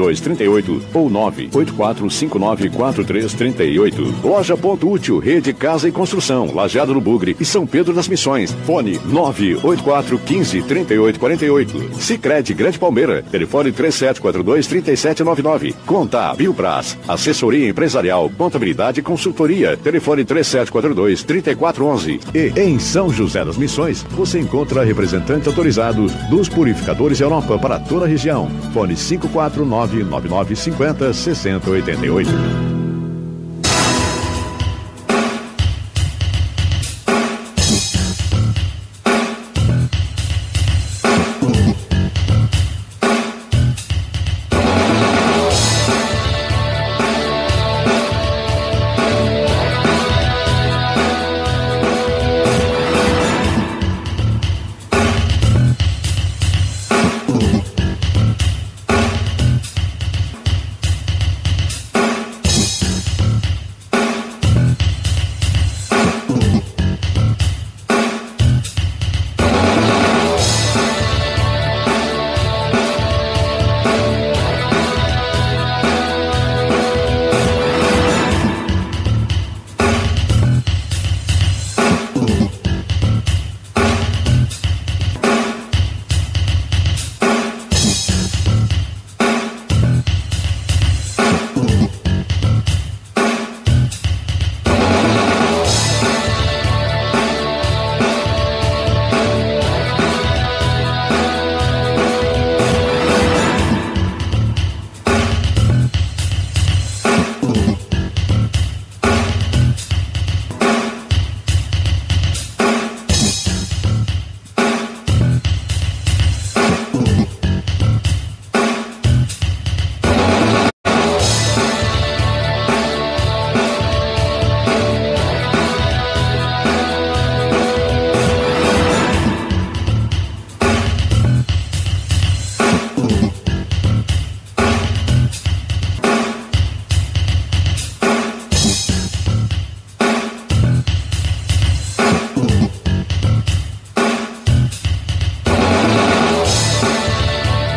238 ou 984594338. Loja Ponto Útil, Rede Casa e Construção, Lajeado do Bugre e São Pedro das Missões. Fone 984153848. Sicredi Grande Palmeira, telefone 3742-3799. Conta Bilbras, assessoria empresarial, contabilidade e consultoria, telefone 3742-3411. E em São José das Missões, você encontra representante autorizado dos purificadores Europa para toda a região. Fone 549-9950-6088.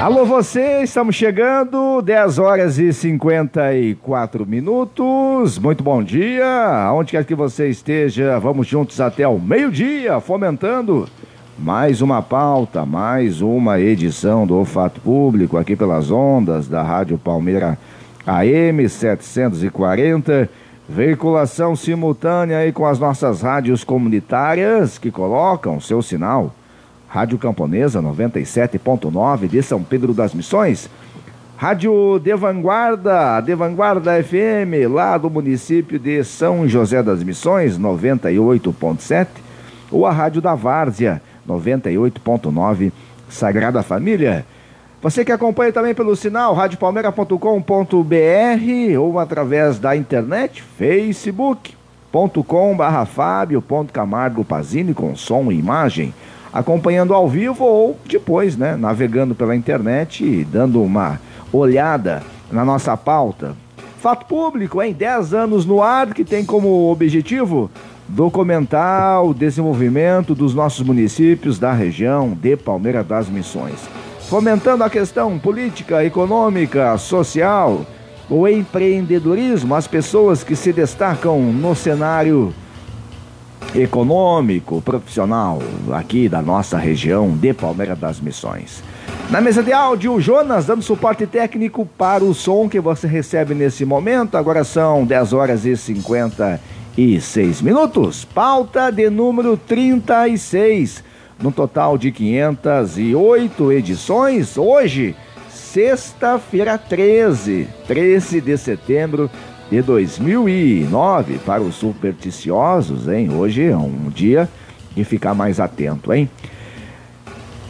Alô você, estamos chegando, 10 horas e 54 minutos, muito bom dia, aonde quer que você esteja, vamos juntos até o meio-dia, fomentando mais uma pauta, mais uma edição do Fato Público, aqui pelas ondas da Rádio Palmeira AM 740, veiculação simultânea aí com as nossas rádios comunitárias que colocam seu sinal. Rádio Camponesa 97.9 de São Pedro das Missões, Rádio De Vanguarda FM, lá do município de São José das Missões, 98.7, ou a Rádio da Várzea, 98.9, Sagrada Família. Você que acompanha também pelo sinal radiopalmeira.com.br ou através da internet, facebook.com/Fábio.Camargo Pazini com som e imagem, acompanhando ao vivo ou depois, né, navegando pela internet e dando uma olhada na nossa pauta. Fato Público, em 10 anos no ar, que tem como objetivo documentar o desenvolvimento dos nossos municípios da região de Palmeira das Missões, fomentando a questão política, econômica, social, o empreendedorismo, as pessoas que se destacam no cenário econômico, profissional aqui da nossa região de Palmeira das Missões. Na mesa de áudio, Jonas dando suporte técnico para o som que você recebe nesse momento. Agora são 10 horas e 56 minutos. Pauta de número 36, no total de 508 edições. Hoje, sexta-feira 13 de setembro de 2009, para os supersticiosos, hein? Hoje é um dia de ficar mais atento, hein?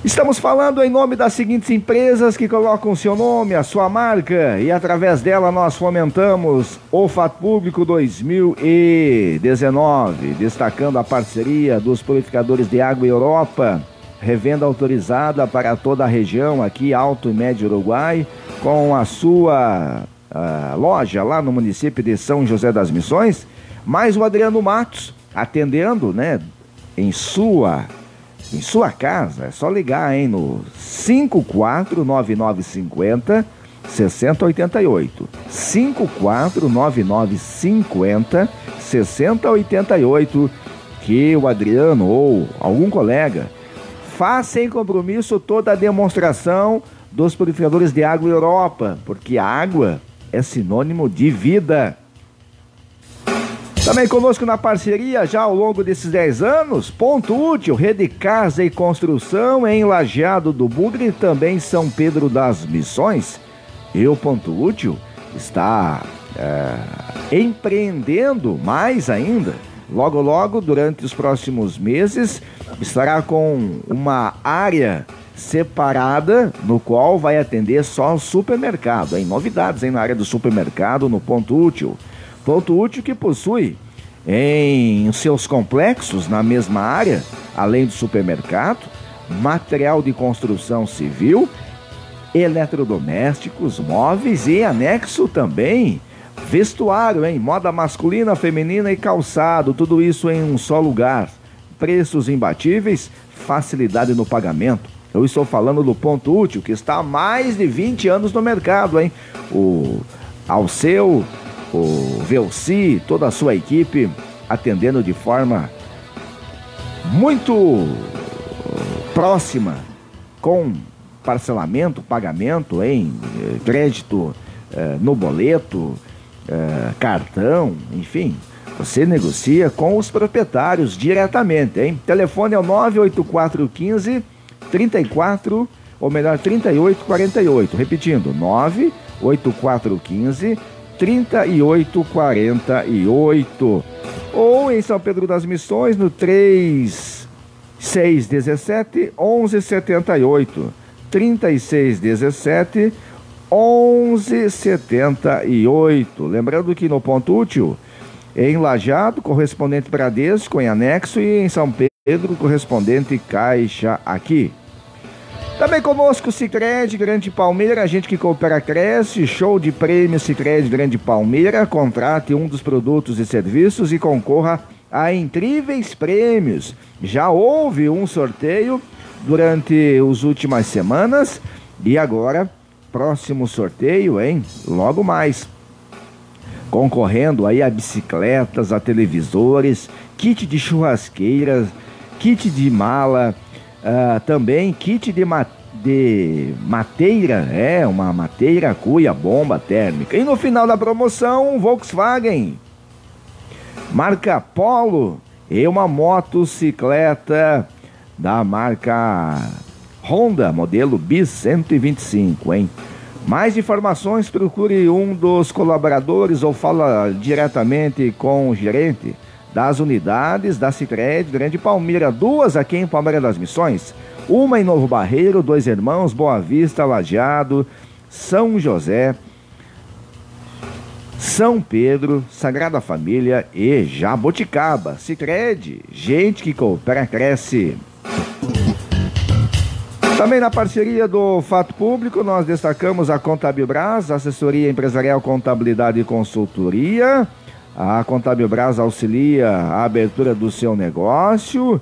Estamos falando em nome das seguintes empresas que colocam seu nome, a sua marca, e através dela nós fomentamos o Fato Público 2019, destacando a parceria dos purificadores de água Europa, revenda autorizada para toda a região aqui, Alto e Médio Uruguai, com a sua loja lá no município de São José das Missões, mais o Adriano Matos atendendo, né, em sua casa. É só ligar, hein, no 549950 6088. 549950 6088. Que o Adriano ou algum colega faça sem compromisso toda a demonstração dos purificadores de água Europa, porque a água é sinônimo de vida. Também conosco na parceria, já ao longo desses 10 anos, Ponto Útil, Rede Casa e Construção em Lajeado do Bugre e também São Pedro das Missões. E o Ponto Útil está empreendendo mais ainda. Logo, logo, durante os próximos meses, estará com uma área separada, no qual vai atender só o supermercado. Hein? Novidades na área do supermercado no Ponto Útil. Ponto Útil que possui em seus complexos, na mesma área, além do supermercado, material de construção civil, eletrodomésticos, móveis e anexo também vestuário, moda masculina, feminina e calçado, tudo isso em um só lugar. Preços imbatíveis, facilidade no pagamento. Eu estou falando do Ponto Útil, que está há mais de 20 anos no mercado, O Alceu, o Velci, toda a sua equipe atendendo de forma muito próxima, com parcelamento, pagamento em crédito, no boleto, cartão, enfim, você negocia com os proprietários diretamente, Telefone é o 98415 34, ou melhor, 3848, repetindo, 98415 3848, ou em São Pedro das Missões no 3617 1178, 3617 1178. Lembrando que no Ponto Útil, em Lajeado, correspondente Bradesco em anexo, e em São Pedro, correspondente Caixa aqui. Também conosco Sicredi Grande Palmeira, a gente que coopera cresce, show de prêmios Sicredi Grande Palmeira, contrate um dos produtos e serviços e concorra a incríveis prêmios. Já houve um sorteio durante as últimas semanas e agora, próximo sorteio, logo mais. Concorrendo aí a bicicletas, a televisores, kit de churrasqueiras, kit de mala, também kit de mateira, uma mateira, cuia, bomba térmica. E no final da promoção, um Volkswagen marca Polo e uma motocicleta da marca Honda, modelo Bis 125, Mais informações, procure um dos colaboradores ou fala diretamente com o gerente das unidades da Sicredi Grande Palmeira, 2 aqui em Palmeira das Missões, uma em Novo Barreiro, 2 Irmãos, Boa Vista, Lajeado, São José, São Pedro, Sagrada Família e Jaboticaba. Sicredi, gente que coopera, cresce. Também na parceria do Fato Público, nós destacamos a Contabilbras, assessoria empresarial, contabilidade e consultoria. A Contabilbras auxilia a abertura do seu negócio,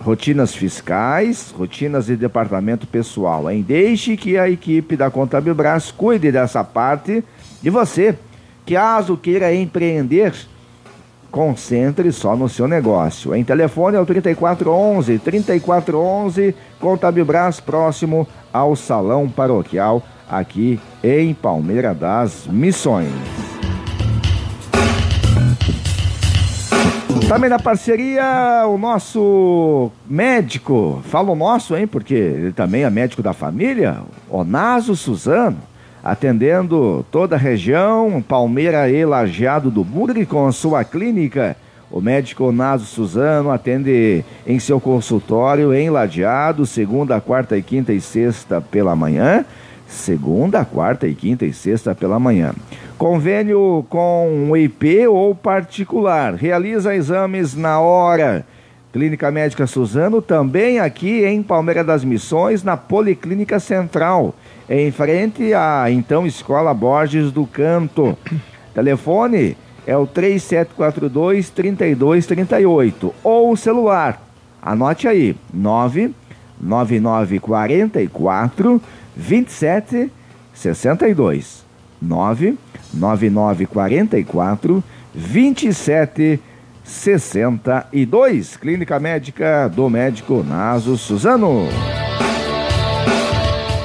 rotinas fiscais, rotinas de departamento pessoal, Deixe que a equipe da Contabilbras cuide dessa parte. E você, que caso queira empreender, concentre só no seu negócio. Telefone é o 3411, Contabilbras, próximo ao Salão Paroquial, aqui em Palmeira das Missões. Também na parceria, o nosso médico, falo nosso, porque ele também é médico da família, Onazo Suzano, atendendo toda a região, Palmeira e Lajeado do Bugre, com sua clínica. O médico Onazo Suzano atende em seu consultório em Lajeado, segunda, quarta e quinta e sexta pela manhã. Segunda, quarta e quinta e sexta pela manhã. Convênio com o IP ou particular. Realiza exames na hora. Clínica Médica Suzano, também aqui em Palmeira das Missões, na Policlínica Central, em frente à então Escola Borges do Canto. Telefone é o 3742-3238 ou o celular, anote aí, 99944 27 62 99944 2762. Clínica Médica do Médico Naso Suzano.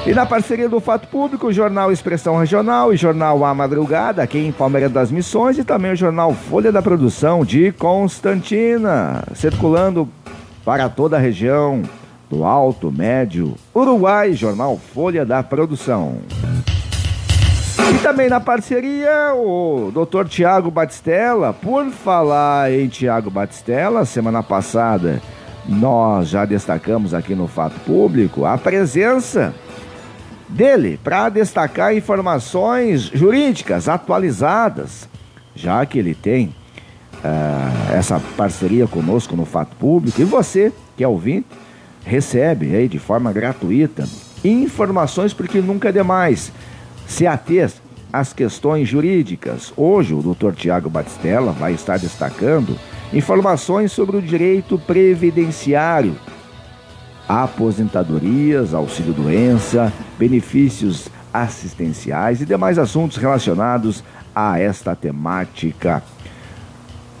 E na parceria do Fato Público, o Jornal Expressão Regional e Jornal A Madrugada, aqui em Palmeiras das Missões, e também o Jornal Folha da Produção de Constantina, circulando para toda a região do Alto, Médio, Uruguai, Jornal Folha da Produção. E também na parceria, o Dr. Tiago Batistella. Por falar em Tiago Batistella, semana passada nós já destacamos aqui no Fato Público a presença dele para destacar informações jurídicas atualizadas, já que ele tem essa parceria conosco no Fato Público, e você, que é ouvinte, recebe aí de forma gratuita informações, porque nunca é demais se ater às questões jurídicas. Hoje o Dr. Tiago Batistella vai estar destacando informações sobre o direito previdenciário, aposentadorias, auxílio-doença, benefícios assistenciais e demais assuntos relacionados a esta temática.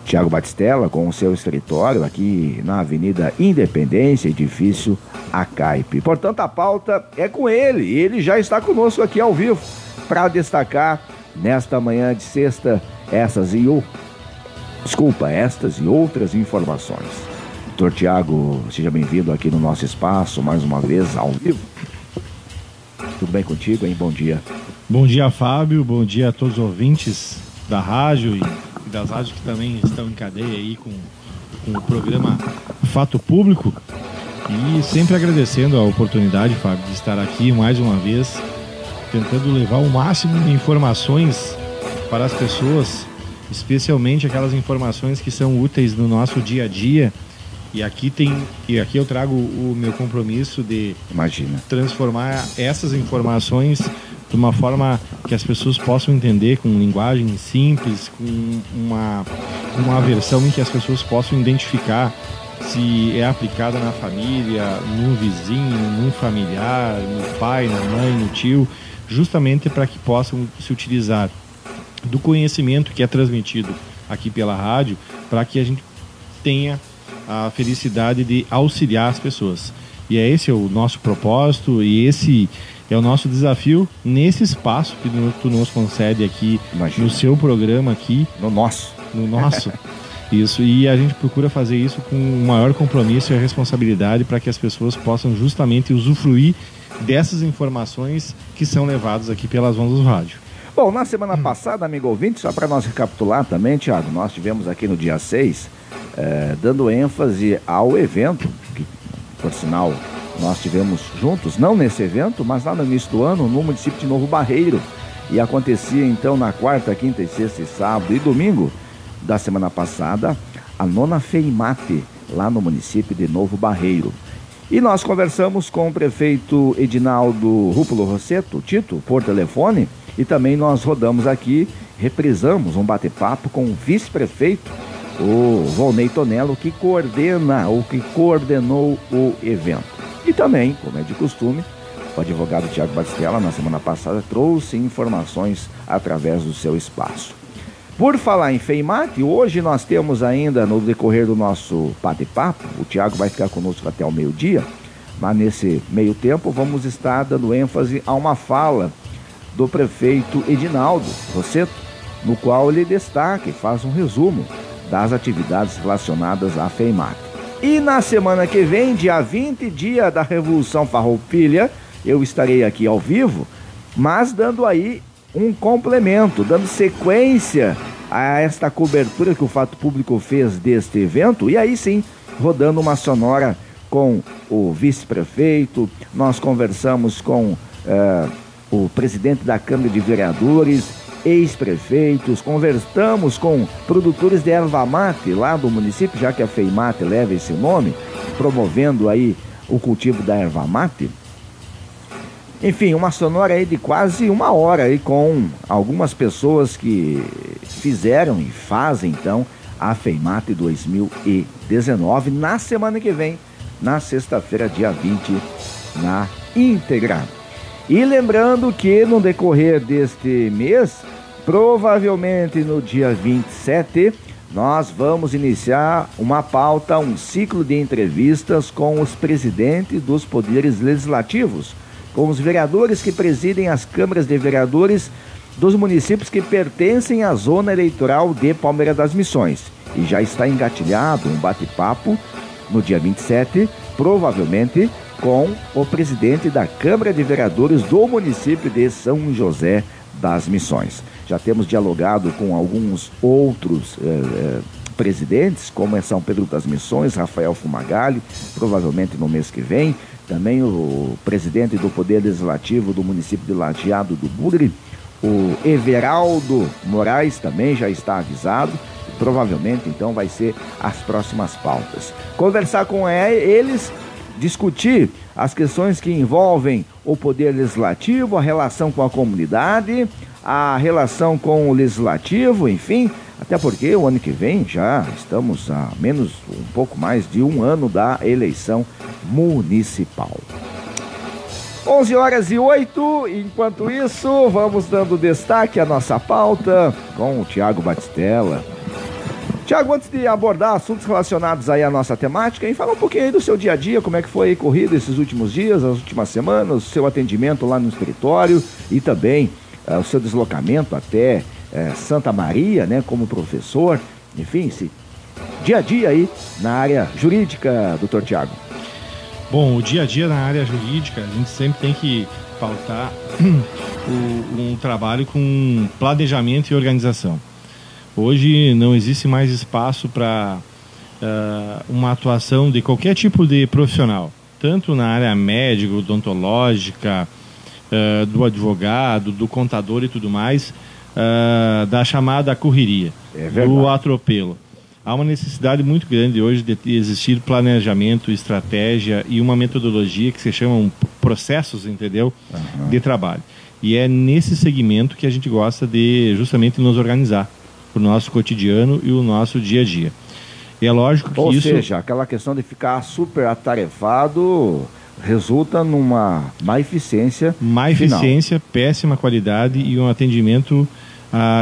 Tiago Batistella, com o seu escritório aqui na Avenida Independência, edifício Acaipe. Portanto, a pauta é com ele, e ele já está conosco aqui ao vivo para destacar nesta manhã de sexta estas e outras informações. Doutor Tiago, seja bem-vindo aqui no nosso espaço, mais uma vez, ao vivo. Tudo bem contigo, hein? Bom dia. Bom dia, Fábio. Bom dia a todos os ouvintes da rádio e das rádios que também estão em cadeia aí com o programa Fato Público. E sempre agradecendo a oportunidade, Fábio, de estar aqui mais uma vez, tentando levar o máximo de informações para as pessoas, especialmente aquelas informações que são úteis no nosso dia a dia. E aqui eu trago o meu compromisso de transformar essas informações de uma forma que as pessoas possam entender, com linguagem simples, com uma versão em que as pessoas possam identificar se é aplicada na família, no vizinho, no familiar, no pai, na mãe, no tio, justamente para que possam se utilizar do conhecimento que é transmitido aqui pela rádio, para que a gente tenha a felicidade de auxiliar as pessoas. E esse é o nosso propósito, e esse é o nosso desafio nesse espaço que tu nos concede aqui. Imagina. No seu programa aqui. No nosso. Isso, e a gente procura fazer isso com o maior compromisso e a responsabilidade para que as pessoas possam justamente usufruir dessas informações que são levadas aqui pelas ondas do rádio. Bom, na semana passada, amigo ouvinte, só para nós recapitular também, Tiago, nós tivemos aqui no dia 6, dando ênfase ao evento, que, por sinal, nós tivemos juntos, não nesse evento, mas lá no início do ano, no município de Novo Barreiro. E acontecia, então, na quarta, quinta e sexta e sábado e domingo da semana passada, a 9ª FEIMATE, lá no município de Novo Barreiro. E nós conversamos com o prefeito Edinaldo Rúpulo Rossetto, Tito, por telefone, e também nós rodamos aqui, reprisamos um bate-papo com o vice-prefeito, o Volney Tonello, que coordenou o evento. E também, como é de costume, o advogado Tiago Batistella, na semana passada, trouxe informações através do seu espaço. Por falar em FEIMATE, hoje nós temos ainda, no decorrer do nosso bate-papo, o Tiago vai ficar conosco até o meio-dia, mas nesse meio tempo vamos estar dando ênfase a uma fala do prefeito Edinaldo Rossetto, no qual ele destaca e faz um resumo das atividades relacionadas à FEIMATE. E na semana que vem, dia 20, dia da Revolução Farroupilha, eu estarei aqui ao vivo, mas dando aí um complemento, dando sequência a esta cobertura que o Fato Público fez deste evento, e aí sim, rodando uma sonora com o vice-prefeito. Nós conversamos com o presidente da Câmara de Vereadores, ex-prefeitos, conversamos com produtores de erva mate lá do município, já que a FEIMATE leva esse nome, promovendo aí o cultivo da erva mate. Enfim, uma sonora aí de quase uma hora aí com algumas pessoas que fizeram e fazem então a FEIMATE 2019 na semana que vem, na sexta-feira, dia 20, na íntegra. E lembrando que no decorrer deste mês, provavelmente no dia 27, nós vamos iniciar uma pauta, um ciclo de entrevistas com os presidentes dos poderes legislativos, com os vereadores que presidem as câmaras de vereadores dos municípios que pertencem à zona eleitoral de Palmeira das Missões. E já está engatilhado um bate-papo no dia 27, provavelmente com o presidente da Câmara de Vereadores do município de São José das Missões. Já temos dialogado com alguns outros presidentes, como é São Pedro das Missões, Rafael Fumagalli, provavelmente no mês que vem. Também o presidente do Poder Legislativo do município de Lajeado do Bugre, o Everaldo Moraes, também já está avisado. Provavelmente, então, vai ser as próximas pautas. Conversar com eles, discutir as questões que envolvem o Poder Legislativo, a relação com a comunidade, a relação com o Legislativo, enfim, até porque o ano que vem já estamos a menos, um pouco mais de um ano da eleição municipal. 11h08, enquanto isso, vamos dando destaque à nossa pauta com o Tiago Batistella. Tiago, antes de abordar assuntos relacionados aí à nossa temática, e fala um pouquinho aí do seu dia a dia, como é que foi corrido esses últimos dias, as últimas semanas, o seu atendimento lá no escritório e também o seu deslocamento até Santa Maria, né, como professor, enfim, esse dia a dia aí na área jurídica, doutor Tiago. Bom, o dia a dia na área jurídica, a gente sempre tem que pautar um trabalho com planejamento e organização. Hoje não existe mais espaço para uma atuação de qualquer tipo de profissional, tanto na área médica, odontológica, do advogado, do contador e tudo mais, da chamada correria, do atropelo. Há uma necessidade muito grande hoje de existir planejamento, estratégia e uma metodologia que se chamam processos, entendeu? De trabalho. E é nesse segmento que a gente gosta de justamente nos organizar o nosso cotidiano e o nosso dia a dia. E é lógico que Ou seja, aquela questão de ficar super atarefado resulta numa má eficiência. Má eficiência, péssima qualidade e um atendimento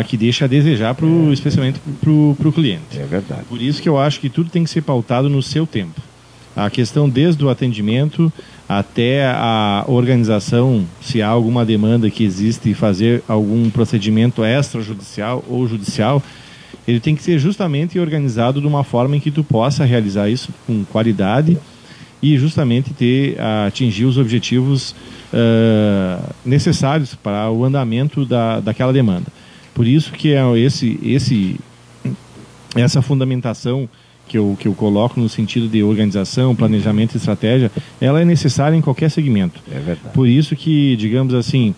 que deixa a desejar, especialmente para o cliente. É verdade. Por isso que eu acho que tudo tem que ser pautado no seu tempo. A questão desde o atendimento até a organização, se há alguma demanda que existe, fazer algum procedimento extrajudicial ou judicial, ele tem que ser justamente organizado de uma forma em que tu possa realizar isso com qualidade e justamente atingir os objetivos necessários para o andamento daquela demanda. Por isso que é essa fundamentação que eu coloco no sentido de organização, planejamento e estratégia, ela é necessária em qualquer segmento. É verdade. Por isso que, digamos assim,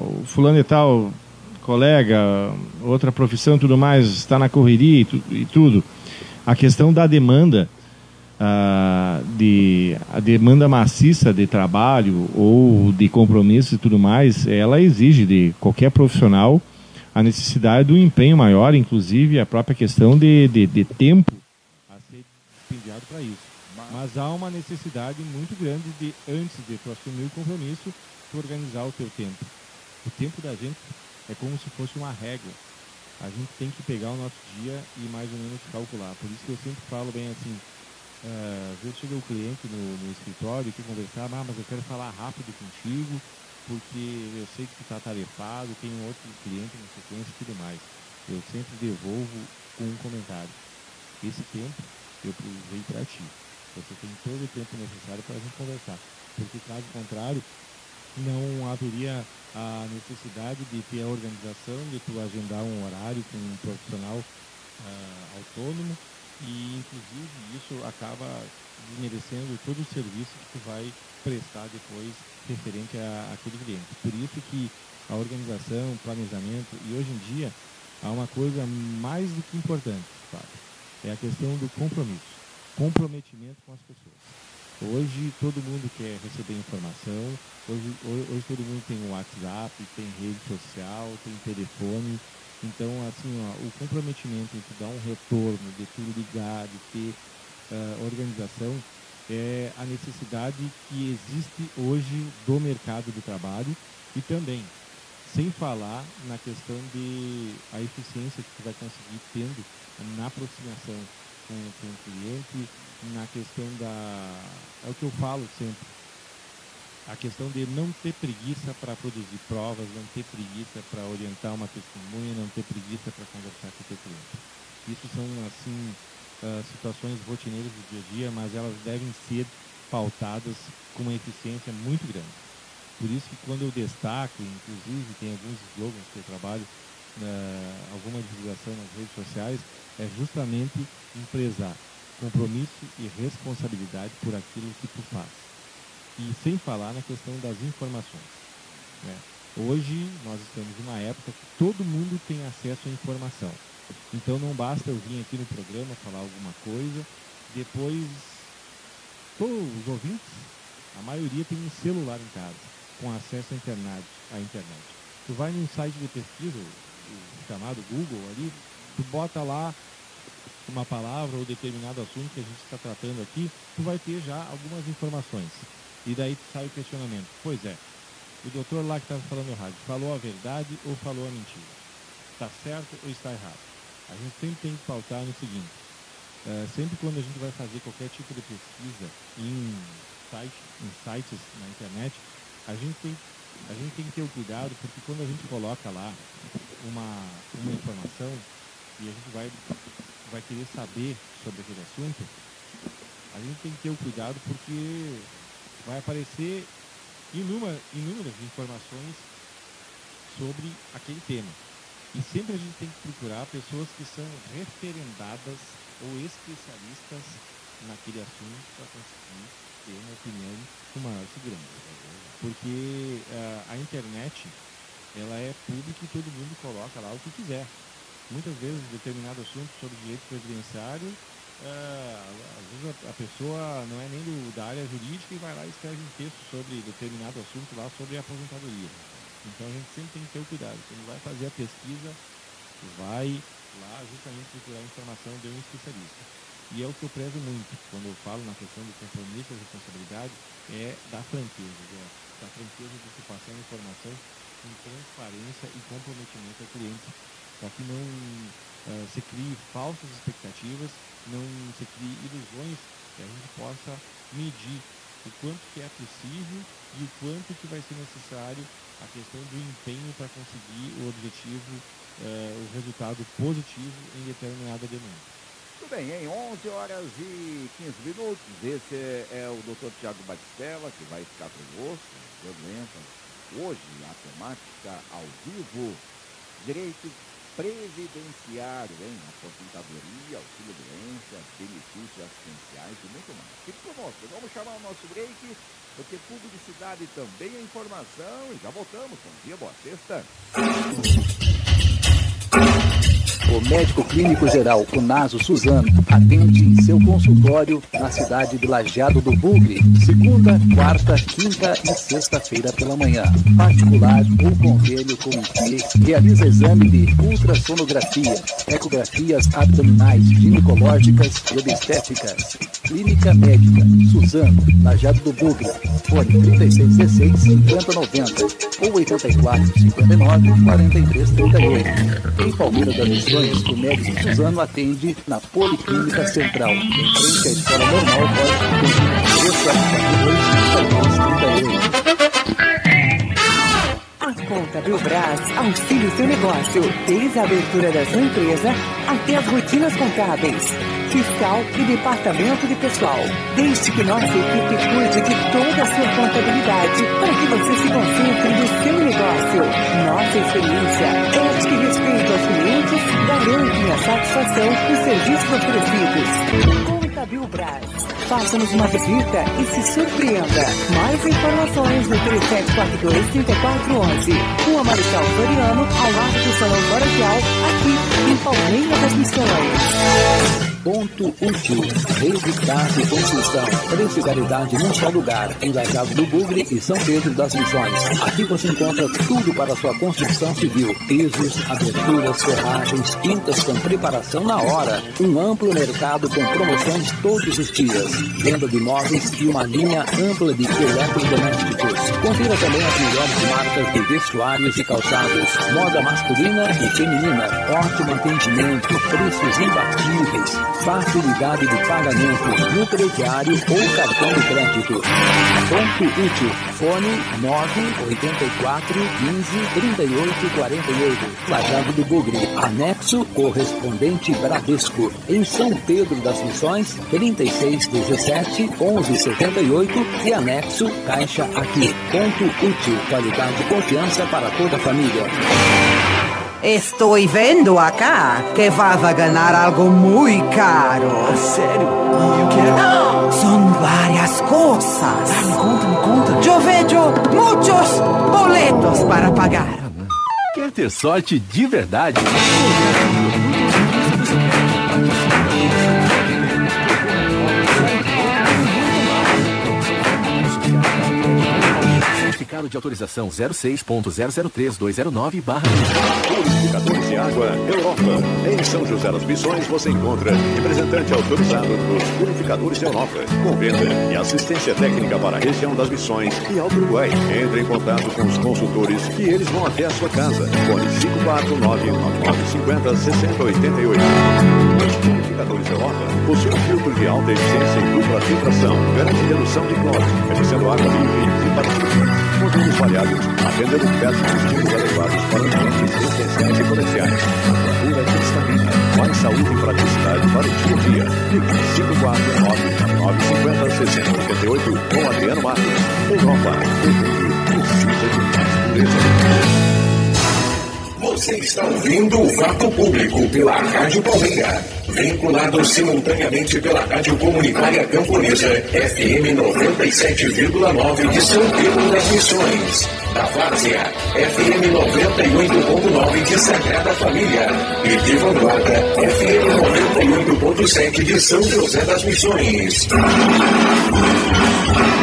o fulano e tal, colega, outra profissão e tudo mais, está na correria e tudo. A questão da demanda, a demanda maciça de trabalho ou de compromisso e tudo mais, ela exige de qualquer profissional a necessidade do empenho maior, inclusive a própria questão de tempo a ser dispendiado para isso. Mas há uma necessidade muito grande de, antes de tu assumir o compromisso, tu organizar o teu tempo. O tempo da gente é como se fosse uma régua. A gente tem que pegar o nosso dia e mais ou menos calcular. Por isso que eu sempre falo bem assim, às vezes chega o cliente no escritório e quer conversar, mas eu quero falar rápido contigo, porque eu sei que tu está atarefado, tem um outro cliente na sequência e tudo mais. Eu sempre devolvo com um comentário. Esse tempo eu precisei para ti. Você tem todo o tempo necessário para a gente conversar. Porque caso contrário, não haveria a necessidade de ter a organização, de tu agendar um horário com um profissional autônomo e inclusive isso acaba desmerecendo todo o serviço que tu vai prestar depois referente àquele cliente. Por isso que a organização, planejamento, e hoje em dia há uma coisa mais do que importante, Fábio, é a questão do compromisso, comprometimento com as pessoas. Hoje todo mundo quer receber informação, hoje todo mundo tem o WhatsApp, tem rede social, tem telefone. Então, assim, o comprometimento de dar um retorno, de tu ligar, de ter organização, é a necessidade que existe hoje do mercado de trabalho e também, sem falar na questão de a eficiência que tu vai conseguir tendo na aproximação com o cliente, na questão é o que eu falo sempre, a questão de não ter preguiça para produzir provas, não ter preguiça para orientar uma testemunha, não ter preguiça para conversar com o teu cliente. Isso são, assim, situações rotineiras do dia a dia, mas elas devem ser pautadas com uma eficiência muito grande. Por isso que quando eu destaco, inclusive tem alguns slogans que eu trabalho, alguma divulgação nas redes sociais, é justamente empresar compromisso e responsabilidade por aquilo que tu faz. E sem falar na questão das informações, né? Hoje nós estamos em uma época que todo mundo tem acesso à informação. Então não basta eu vir aqui no programa falar alguma coisa, depois todos os ouvintes, a maioria tem um celular em casa, com acesso à internet. Tu vai num site de pesquisa, o chamado Google ali, tu bota lá uma palavra ou determinado assunto que a gente está tratando aqui, tu vai ter já algumas informações. E daí sai o questionamento. Pois é, o doutor lá que estava falando no rádio, falou a verdade ou falou a mentira? Está certo ou está errado? A gente sempre tem que pautar no seguinte, sempre quando a gente vai fazer qualquer tipo de pesquisa em sites na internet, a gente tem que ter o cuidado, porque quando a gente coloca lá uma informação e a gente vai querer saber sobre aquele assunto, a gente tem que ter o cuidado porque vai aparecer inúmeras informações sobre aquele tema. E sempre a gente tem que procurar pessoas que são referendadas ou especialistas naquele assunto para conseguir ter uma opinião com maior segurança. Porque a internet, ela é pública e todo mundo coloca lá o que quiser. Muitas vezes, determinado assunto sobre direito previdenciário, às vezes a pessoa não é nem da área jurídica e vai lá e escreve um texto sobre determinado assunto lá sobre a aposentadoria. Então a gente sempre tem que ter o cuidado. Quando vai fazer a pesquisa, vai lá justamente procurar informação de um especialista. E é o que eu prezo muito quando eu falo na questão do compromisso e responsabilidade, é da franqueza, da franqueza de se passar a informação com transparência e comprometimento ao cliente, para que não se crie falsas expectativas, não se crie ilusões, que a gente possa medir o quanto que é possível e o quanto que vai ser necessário a questão do empenho para conseguir o objetivo, o resultado positivo em determinada demanda. Tudo bem, em 11 horas e 15 minutos, esse é o Dr. Tiago Batistella, que vai ficar conosco, dando ênfase hoje a temática ao vivo, direito previdenciário, aposentadoria, auxílio-doença, benefícios assistenciais e muito mais. Fique conosco, vamos chamar o nosso break, porque publicidade também é informação e já voltamos. Bom dia, boa sexta. O médico clínico geral, o Naso Suzano, atende em seu consultório na cidade de Lajeado do Bugre, segunda, quarta, quinta e sexta-feira pela manhã. Particular ou convênio com IP, realiza exame de ultrassonografia, ecografias abdominais, ginecológicas e obstétricas. Clínica Médica Suzano, Lajeado do Bugre, fone 3616-5090 ou 8459-4338. Em Palmeiras das Missões, o médico Suzano atende na Policlínica Central, em frente à Escola Normal A Contabilbras auxilia o seu negócio, desde a abertura da sua empresa até as rotinas contábeis, fiscal e departamento de pessoal. Desde que nossa equipe cuide de toda a sua contabilidade para que você se concentre no seu negócio. Nossa experiência é de que respeito aos clientes garantem a satisfação dos serviços oferecidos. Contabilbras. Faça-nos uma visita e se surpreenda. Mais informações no 3742-3411. Rua Marechal Floriano, ao lado do Salão Paroquial, aqui em Palmeira das Missões. Ponto Útil, rede, casa e construção. Preço e qualidade num só lugar. Em Lajeado do Bugre e São Pedro das Missões. Aqui você encontra tudo para a sua construção civil. Pisos, aberturas, ferragens, pintas com preparação na hora. Um amplo mercado com promoções todos os dias. Venda de móveis e uma linha ampla de eletrodomésticos. Confira também as melhores marcas de vestuários e calçados. Moda masculina e feminina. Ótimo atendimento, preços imbatíveis. Facilidade de pagamento no crediário ou cartão de crédito. Ponto Útil. Fone 984 15 38 48. Lajeado do Bugre. Anexo correspondente Bradesco. Em São Pedro das Missões, 3617 1178 e anexo Caixa Aqui. Ponto Útil. Qualidade e confiança para toda a família. Estou vendo acá que vas a ganar algo muy caro. Sério? E o que é? Son varias cosas. Me conta. Yo vejo muchos boletos para pagar. Quer ter sorte de verdade? Certificado de autorização 06.003209/. Purificadores de água Europa. Em São José das Missões você encontra representante autorizado dos Purificadores de Europa, com venda e assistência técnica para a região das Missões e Alto Uruguai. Entre em contato com os consultores e eles vão até a sua casa. Fone 549-9950-6088. Os Purificadores de Europa possuem filtro de alta eficiência e dupla filtração, garante redução de cloro, reduzindo água livre e partículas. Modelos variados, atendendo diversos estilos adequados para ambientes residenciais e comerciais. Temperatura cristalina, mais saúde e praticidade para o dia a dia. Ligue 549-9950-6088 com Adriano Marques. Europa, o mundo precisa de mais pureza. Você está ouvindo o Fato Público pela Rádio Palmeira, vinculado simultaneamente pela Rádio Comunitária Camponesa, FM 97,9 de São Pedro das Missões, da Várzea, FM 98,9 de Sagrada Família e de Vanguarda, FM 98,7 de São José das Missões.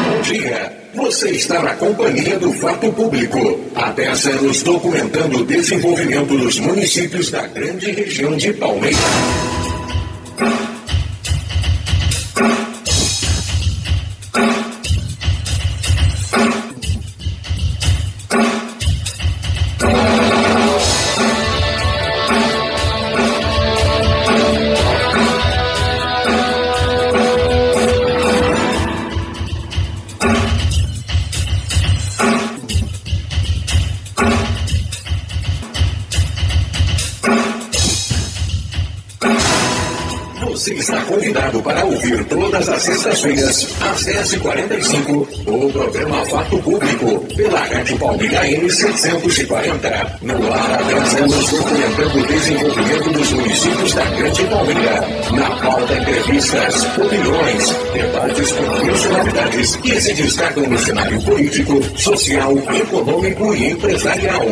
Bom dia. Você está na companhia do Fato Público, há 10 anos documentando o desenvolvimento dos municípios da grande região de Palmeira. Você está convidado para ouvir todas as sextas-feiras, às 10h45, o programa Fato Público, pela Rádio Palmeira M640. No ar há 10 anos, documentando o desenvolvimento dos municípios da Grande Palmeira. Na pauta, entrevistas, opiniões, debates com personalidades que se destacam no cenário político, social, econômico e empresarial.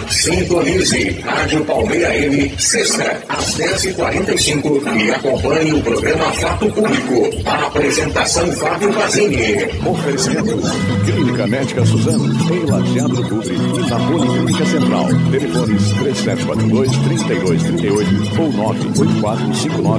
Sintonize Rádio Palmeira M, sexta, às 10h45 e acompanhe o programa Fato Público. A apresentação Fábio Pazini. Oferecimentos Clínica Médica Suzano, em Lajeado do Bugre e na Policlínica Central. Telefones 3742-3238 ou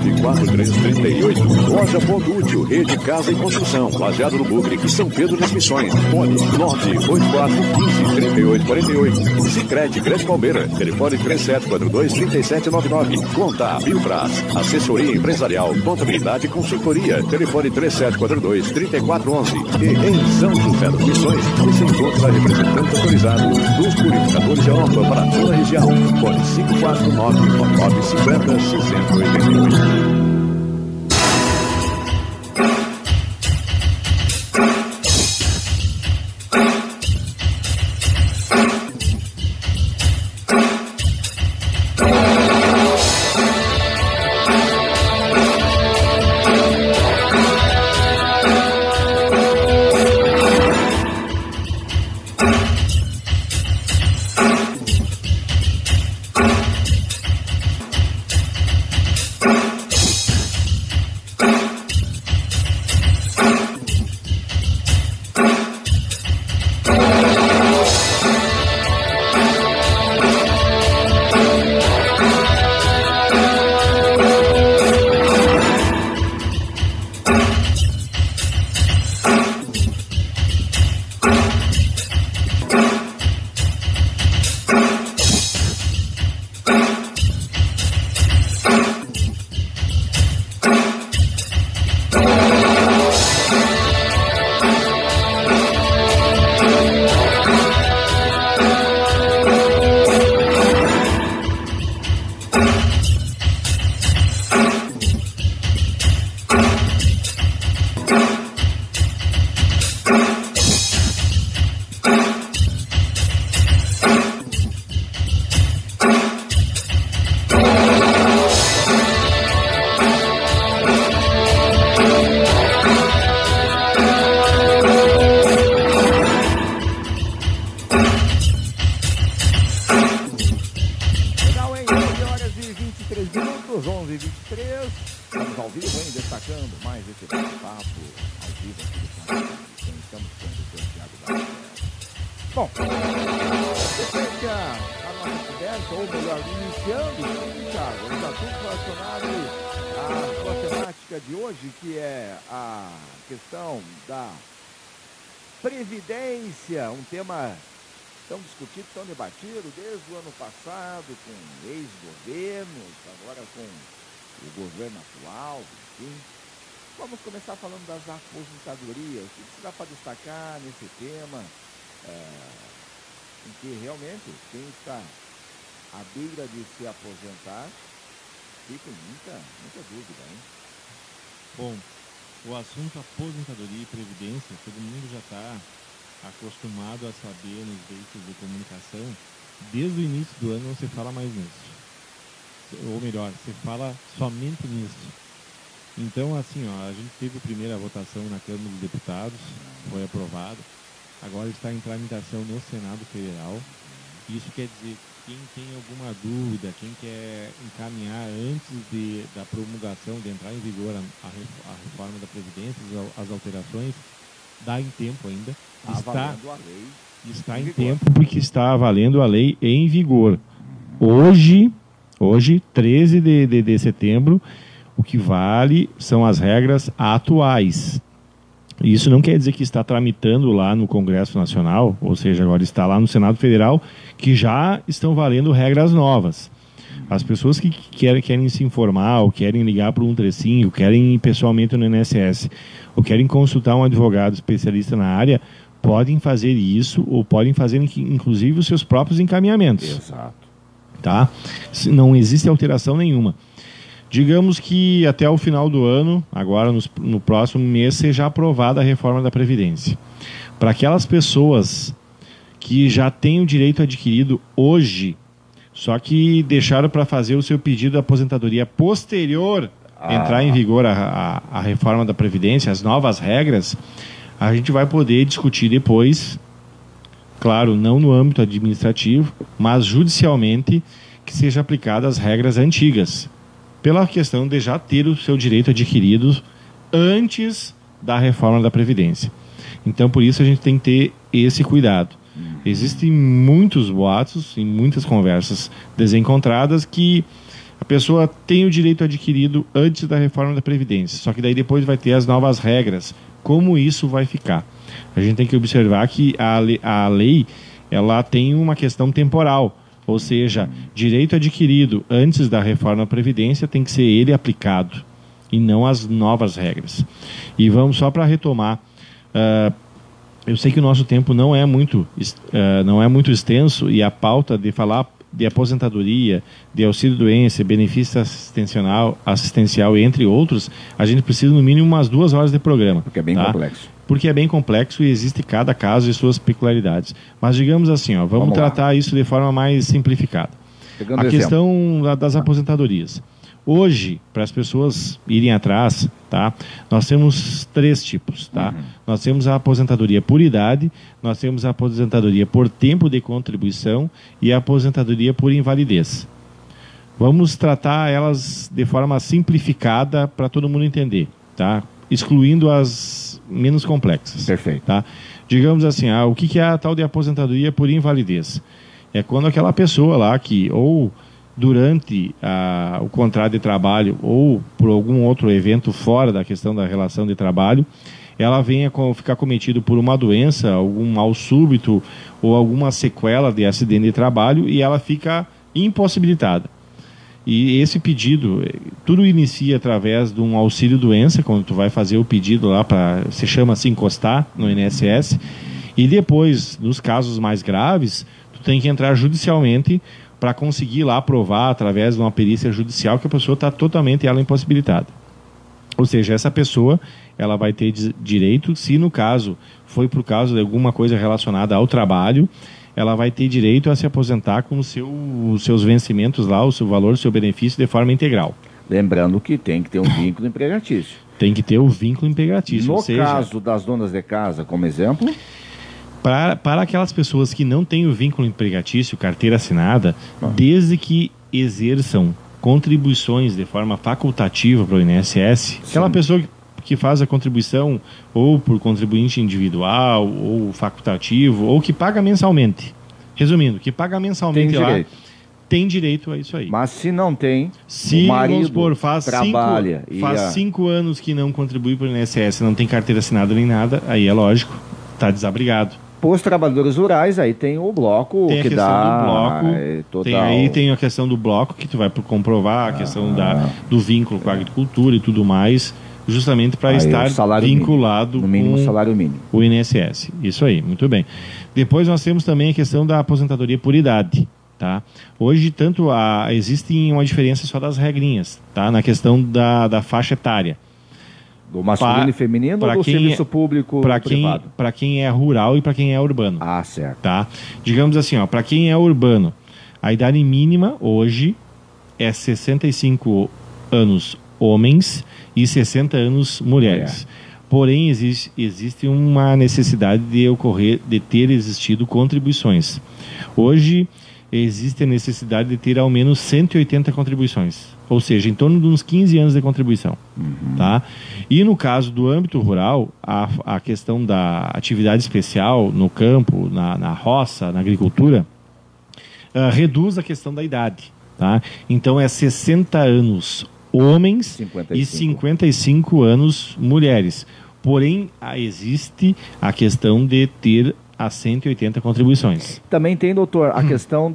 984594338. Loja Ponto Útil, Rede Casa e Construção, Lajeado do Bugre e São Pedro das Missões. Fone 984153848. Sicredi Grande Palmeira. Telefone 3742-3799. Conta Biopraz. Assessoria Empresarial, Contabilidade e Consultoria. Telefone 3742-3411. E em São José das Missões, você encontra representante autorizado dos Purificadores de Europa para toda a região. Fone 549-9950-6088. 11h23. Estamos ao vivo, hein? Destacando mais esse bate-papo ao vivo aqui do canal. Estamos com o Dr. Tiago Barros. Bom, depois a nossa conversa, ou melhor, iniciando, Tiago, os assuntos relacionados à sua temática de hoje, que é a questão da Previdência, um tema tão discutido, tão debatido desde o ano passado, com ex-governos, agora com o governo atual, enfim. Vamos começar falando das aposentadorias. O que dá para destacar nesse tema, em que realmente quem está à beira de se aposentar fica em muita dúvida, hein? Bom, o assunto aposentadoria e previdência, todo mundo já está acostumado a saber nos veículos de comunicação. Desde o início do ano não se fala mais nisso. Ou melhor, se fala somente nisso. Então, assim, a gente teve a primeira votação na Câmara dos Deputados, foi aprovado. Agora está em tramitação no Senado Federal. Isso quer dizer que quem tem alguma dúvida, quem quer encaminhar antes da promulgação, de entrar em vigor a reforma da Previdência, as alterações, dá em tempo ainda. Está em tempo porque está valendo a lei em vigor. Hoje 13 de setembro, o que vale são as regras atuais. Isso não quer dizer que está tramitando lá no Congresso Nacional, ou seja, agora está lá no Senado Federal, que já estão valendo regras novas. As pessoas que querem se informar, ou querem ligar para o 135, querem ir pessoalmente no INSS, ou querem consultar um advogado especialista na área, podem fazer isso, ou podem fazer inclusive os seus próprios encaminhamentos. Exato. Tá? Não existe alteração nenhuma. Digamos que até o final do ano, agora no próximo mês, seja aprovada a reforma da Previdência. Para aquelas pessoas que já têm o direito adquirido hoje, só que deixaram para fazer o seu pedido de aposentadoria posterior entrar em vigor a reforma da Previdência, as novas regras, a gente vai poder discutir depois, claro, não no âmbito administrativo, mas judicialmente, que seja aplicadas as regras antigas, pela questão de já ter o seu direito adquirido antes da reforma da Previdência. Então, por isso, a gente tem que ter esse cuidado. Existem muitos boatos e muitas conversas desencontradas que a pessoa tem o direito adquirido antes da reforma da Previdência, só que daí depois vai ter as novas regras. Como isso vai ficar? A gente tem que observar que a lei ela tem uma questão temporal, ou seja, direito adquirido antes da reforma da Previdência tem que ser ele aplicado e não as novas regras. E vamos só para retomar, eu sei que o nosso tempo não é muito extenso e a pauta de falar de aposentadoria, de auxílio-doença, benefício assistencial, entre outros, a gente precisa no mínimo umas 2 horas de programa. Porque é bem complexo. Porque é bem complexo e existe cada caso e suas peculiaridades. Mas digamos assim, vamos tratar lá isso de forma mais simplificada. Pegando a questão das aposentadorias. Hoje, para as pessoas irem atrás, tá? Nós temos 3 tipos, tá? Nós temos a aposentadoria por idade, nós temos a aposentadoria por tempo de contribuição e a aposentadoria por invalidez. Vamos tratar elas de forma simplificada para todo mundo entender, tá? Excluindo as menos complexas. Perfeito. Tá? Digamos assim, o que é a tal de aposentadoria por invalidez? É quando aquela pessoa lá que ou durante o contrato de trabalho ou por algum outro evento fora da questão da relação de trabalho, ela venha ficar cometido por uma doença, algum mal súbito ou alguma sequela de acidente de trabalho e ela fica impossibilitada. E esse pedido, tudo inicia através de um auxílio-doença, quando tu vai fazer o pedido lá, se chama assim, encostar no INSS, e depois, nos casos mais graves, tu tem que entrar judicialmente para conseguir lá provar, através de uma perícia judicial, que a pessoa está totalmente impossibilitada. Ou seja, essa pessoa ela vai ter direito, se no caso foi por causa de alguma coisa relacionada ao trabalho, ela vai ter direito a se aposentar com os seus vencimentos lá, o seu valor, o seu benefício de forma integral. Lembrando que tem que ter um vínculo empregatício. Tem que ter o vínculo empregatício. No caso das donas de casa, como exemplo? Para aquelas pessoas que não têm o vínculo empregatício, carteira assinada, desde que exerçam contribuições de forma facultativa para o INSS, aquela pessoa que faz a contribuição ou por contribuinte individual, ou facultativo, ou que paga mensalmente. Resumindo, que paga mensalmente lá, tem direito a isso aí. Mas se não tem, se, o marido vamos supor, faz trabalha... Faz 5 anos que não contribui para o INSS, não tem carteira assinada nem nada, aí é lógico, está desabrigado. Os trabalhadores rurais, aí tem o bloco tem a que questão dá... do bloco, total... tem a questão do bloco que tu vai comprovar, a questão do vínculo com a agricultura e tudo mais, justamente para estar vinculado no mínimo, com salário mínimo. O INSS. Isso aí, muito bem. Depois nós temos também a questão da aposentadoria por idade. Tá? Hoje, existe uma diferença só das regrinhas, tá? Na questão da faixa etária. Do masculino e feminino ou do serviço público privado? Para quem é rural e para quem é urbano. Ah, certo. Tá? Digamos assim, para quem é urbano, a idade mínima hoje é 65 anos homens e 60 anos mulheres. Porém, existe uma necessidade de ter existido contribuições. Hoje, existe a necessidade de ter ao menos 180 contribuições, ou seja, em torno de uns 15 anos de contribuição. Tá? E no caso do âmbito rural, a questão da atividade especial no campo, na roça, na agricultura, reduz a questão da idade. Tá? Então é 60 anos homens e 55 anos mulheres. Porém, existe a questão de ter as 180 contribuições. Também tem, doutor, a questão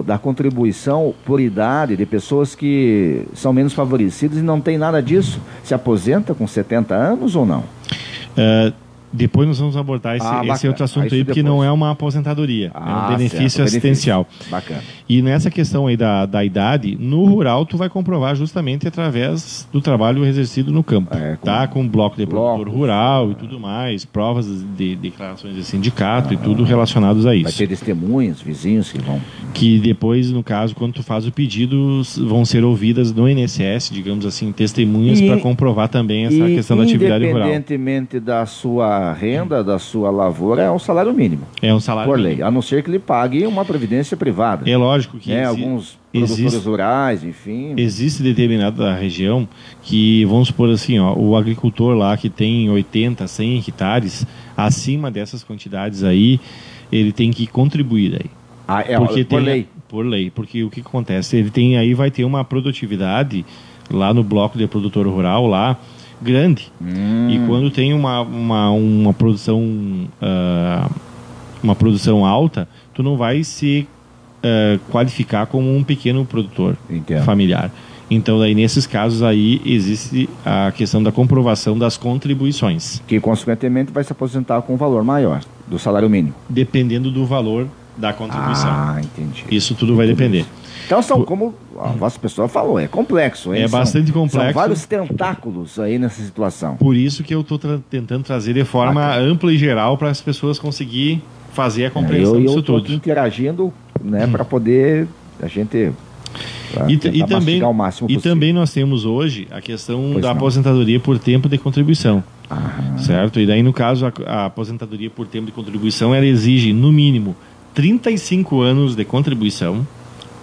da contribuição por idade de pessoas que são menos favorecidas e não tem nada disso. Se aposenta com 70 anos ou não? Depois nós vamos abordar esse outro assunto aí, porque não é uma aposentadoria, é um benefício assistencial. Bacana. E nessa questão aí da idade, no rural tu vai comprovar justamente através do trabalho exercido no campo, tá? Com bloco de produtor rural e tudo mais, provas de declarações de sindicato e tudo relacionados a isso. Vai ter testemunhas, vizinhos que vão... Que depois, no caso, quando tu faz o pedido, vão ser ouvidas no INSS, digamos assim, testemunhas para comprovar também essa questão da atividade rural. Independentemente da sua renda, da sua lavoura, é um salário mínimo. É um salário por mínimo. lei, a não ser que ele pague uma previdência privada. É lógico que alguns produtores rurais, enfim. Existe determinada região que, vamos supor assim, o agricultor lá que tem 80, 100 hectares, acima dessas quantidades aí, ele tem que contribuir aí. Por lei, porque o que acontece? Ele vai ter uma produtividade lá no bloco de produtor rural lá, grande. E quando tem uma produção alta, tu não vai se qualificar como um pequeno produtor familiar. Então, daí, nesses casos aí, existe a questão da comprovação das contribuições. Que, consequentemente, vai se aposentar com um valor maior do salário mínimo. Dependendo do valor da contribuição. Ah, entendi. Isso tudo vai depender. Então, como a vossa pessoa falou, é complexo. É bastante complexo. São vários tentáculos aí nessa situação. Por isso que eu estou tentando trazer de forma ampla e geral para as pessoas conseguirem fazer a compreensão disso tudo. Eu estou interagindo, né, para poder a gente... E também nós temos hoje a questão da aposentadoria por tempo de contribuição. Certo? E daí, no caso, a aposentadoria por tempo de contribuição, ela exige, no mínimo, 35 anos de contribuição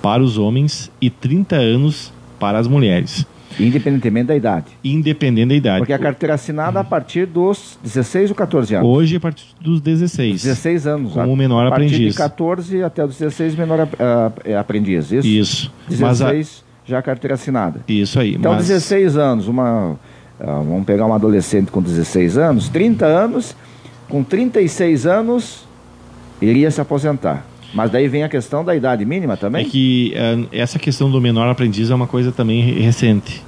para os homens e 30 anos para as mulheres. Independentemente da idade. Independente da idade. Porque a carteira assinada a partir dos 16 ou 14 anos? Hoje, a partir dos 16. 16 anos. Como menor aprendiz. A partir de 14 até os 16, menor aprendiz, isso? Isso. 16, já carteira assinada. Isso aí. Então, 16 anos, vamos pegar uma adolescente com 16 anos, 30 anos, com 36 anos, iria se aposentar. Mas daí vem a questão da idade mínima também? É que essa questão do menor aprendiz é uma coisa também recente,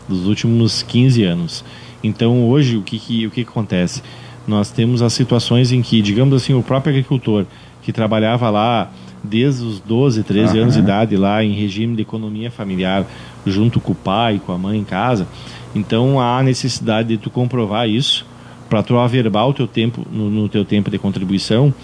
dos últimos 15 anos. Então, hoje, o que acontece? Nós temos as situações em que, digamos assim, o próprio agricultor que trabalhava lá desde os 12, 13 anos de idade, lá em regime de economia familiar, junto com o pai, com a mãe em casa, então há necessidade de tu comprovar isso, para tu averbar o teu tempo, no teu tempo de contribuição,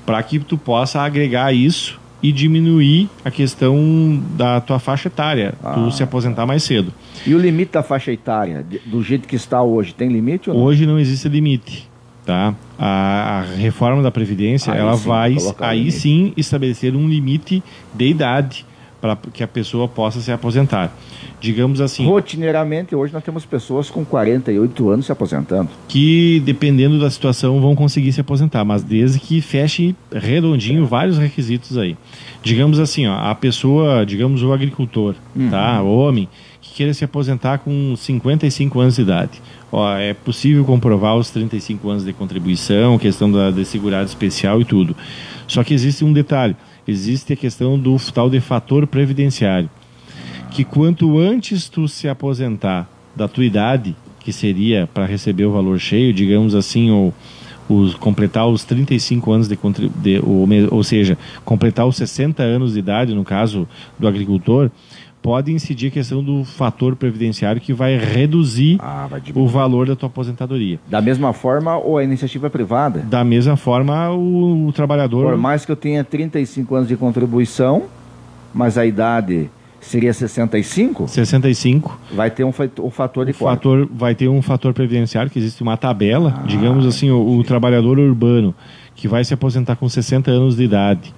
para que tu possa agregar isso e diminuir a questão da tua faixa etária, tu se aposentar mais cedo. E o limite da faixa etária, do jeito que está hoje, tem limite ou não? Hoje não existe limite, tá? A reforma da Previdência, ela vai sim estabelecer um limite de idade para que a pessoa possa se aposentar. Digamos assim... Rotineiramente, hoje nós temos pessoas com 48 anos se aposentando. Que, dependendo da situação, vão conseguir se aposentar, mas desde que feche redondinho vários requisitos aí. Digamos assim, ó, a pessoa, digamos o agricultor, tá? O homem, que queira se aposentar com 55 anos de idade. Ó, é possível comprovar os 35 anos de contribuição, questão de segurado especial e tudo. Só que existe um detalhe, existe a questão do tal de fator previdenciário, que quanto antes tu se aposentar da tua idade, que seria para receber o valor cheio, digamos assim, ou completar os 35 anos ou seja, completar os 60 anos de idade, no caso do agricultor, pode incidir a questão do fator previdenciário que vai reduzir o valor da tua aposentadoria. Da mesma forma, ou a iniciativa privada? Da mesma forma, o trabalhador... Por mais que eu tenha 35 anos de contribuição, mas a idade seria 65? 65. Vai ter um fator de vai ter um fator previdenciário, que existe uma tabela, digamos assim, o trabalhador urbano, que vai se aposentar com 60 anos de idade,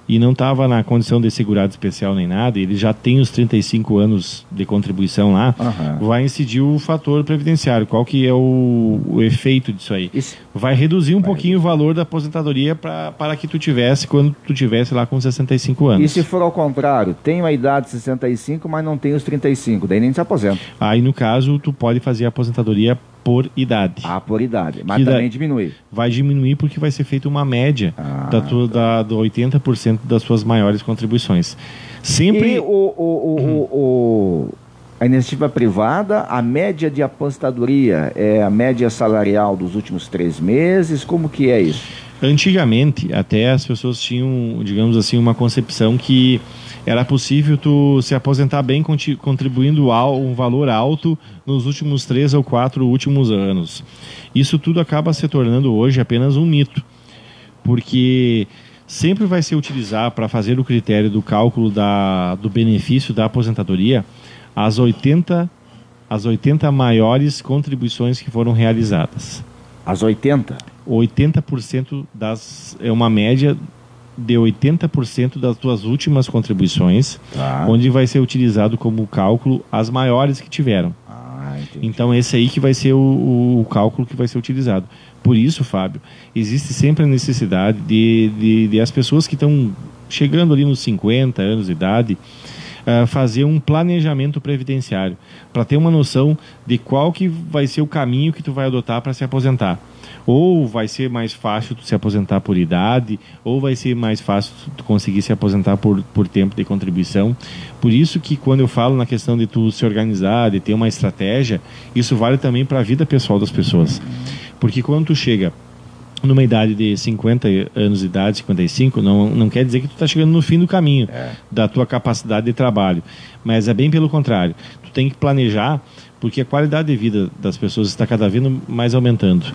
e não estava na condição de segurado especial nem nada, ele já tem os 35 anos de contribuição lá, vai incidir o fator previdenciário. Qual que é o efeito disso aí? Vai reduzir um pouquinho o valor da aposentadoria para que tu tivesse, quando tu tivesse lá com 65 anos. E se for ao contrário, tenho a idade de 65, mas não tenho os 35, daí nem se aposenta. Aí, no caso, tu pode fazer a aposentadoria por idade. Por idade. Mas também diminui. Vai diminuir porque vai ser feita uma média do 80% das suas maiores contribuições. Sempre... E a iniciativa privada, a média de aposentadoria é a média salarial dos últimos 3 meses? Como que é isso? Antigamente, até as pessoas tinham, digamos assim, uma concepção que era possível tu se aposentar bem contribuindo um valor alto nos últimos 3 ou 4 últimos anos. Isso tudo acaba se tornando hoje apenas um mito, porque sempre vai se utilizar para fazer o critério do cálculo do benefício da aposentadoria as 80 maiores contribuições que foram realizadas. As 80? 80% é uma média de 80% das tuas últimas contribuições, onde vai ser utilizado como cálculo as maiores que tiveram. Então esse aí que vai ser o cálculo que vai ser utilizado. Por isso, Fábio, existe sempre a necessidade de as pessoas que estão chegando ali nos 50 anos de idade, fazer um planejamento previdenciário, para ter uma noção de qual que vai ser o caminho que tu vai adotar para se aposentar. Ou vai ser mais fácil tu se aposentar por idade, ou vai ser mais fácil tu conseguir se aposentar por tempo de contribuição. Por isso que quando eu falo na questão de tu se organizar, de ter uma estratégia, isso vale também para a vida pessoal das pessoas. Porque quando tu chega numa idade de 50 anos de idade, 55, não quer dizer que tu está chegando no fim do caminho da tua capacidade de trabalho, mas é bem pelo contrário. Tu tem que planejar, porque a qualidade de vida das pessoas está cada vez mais aumentando.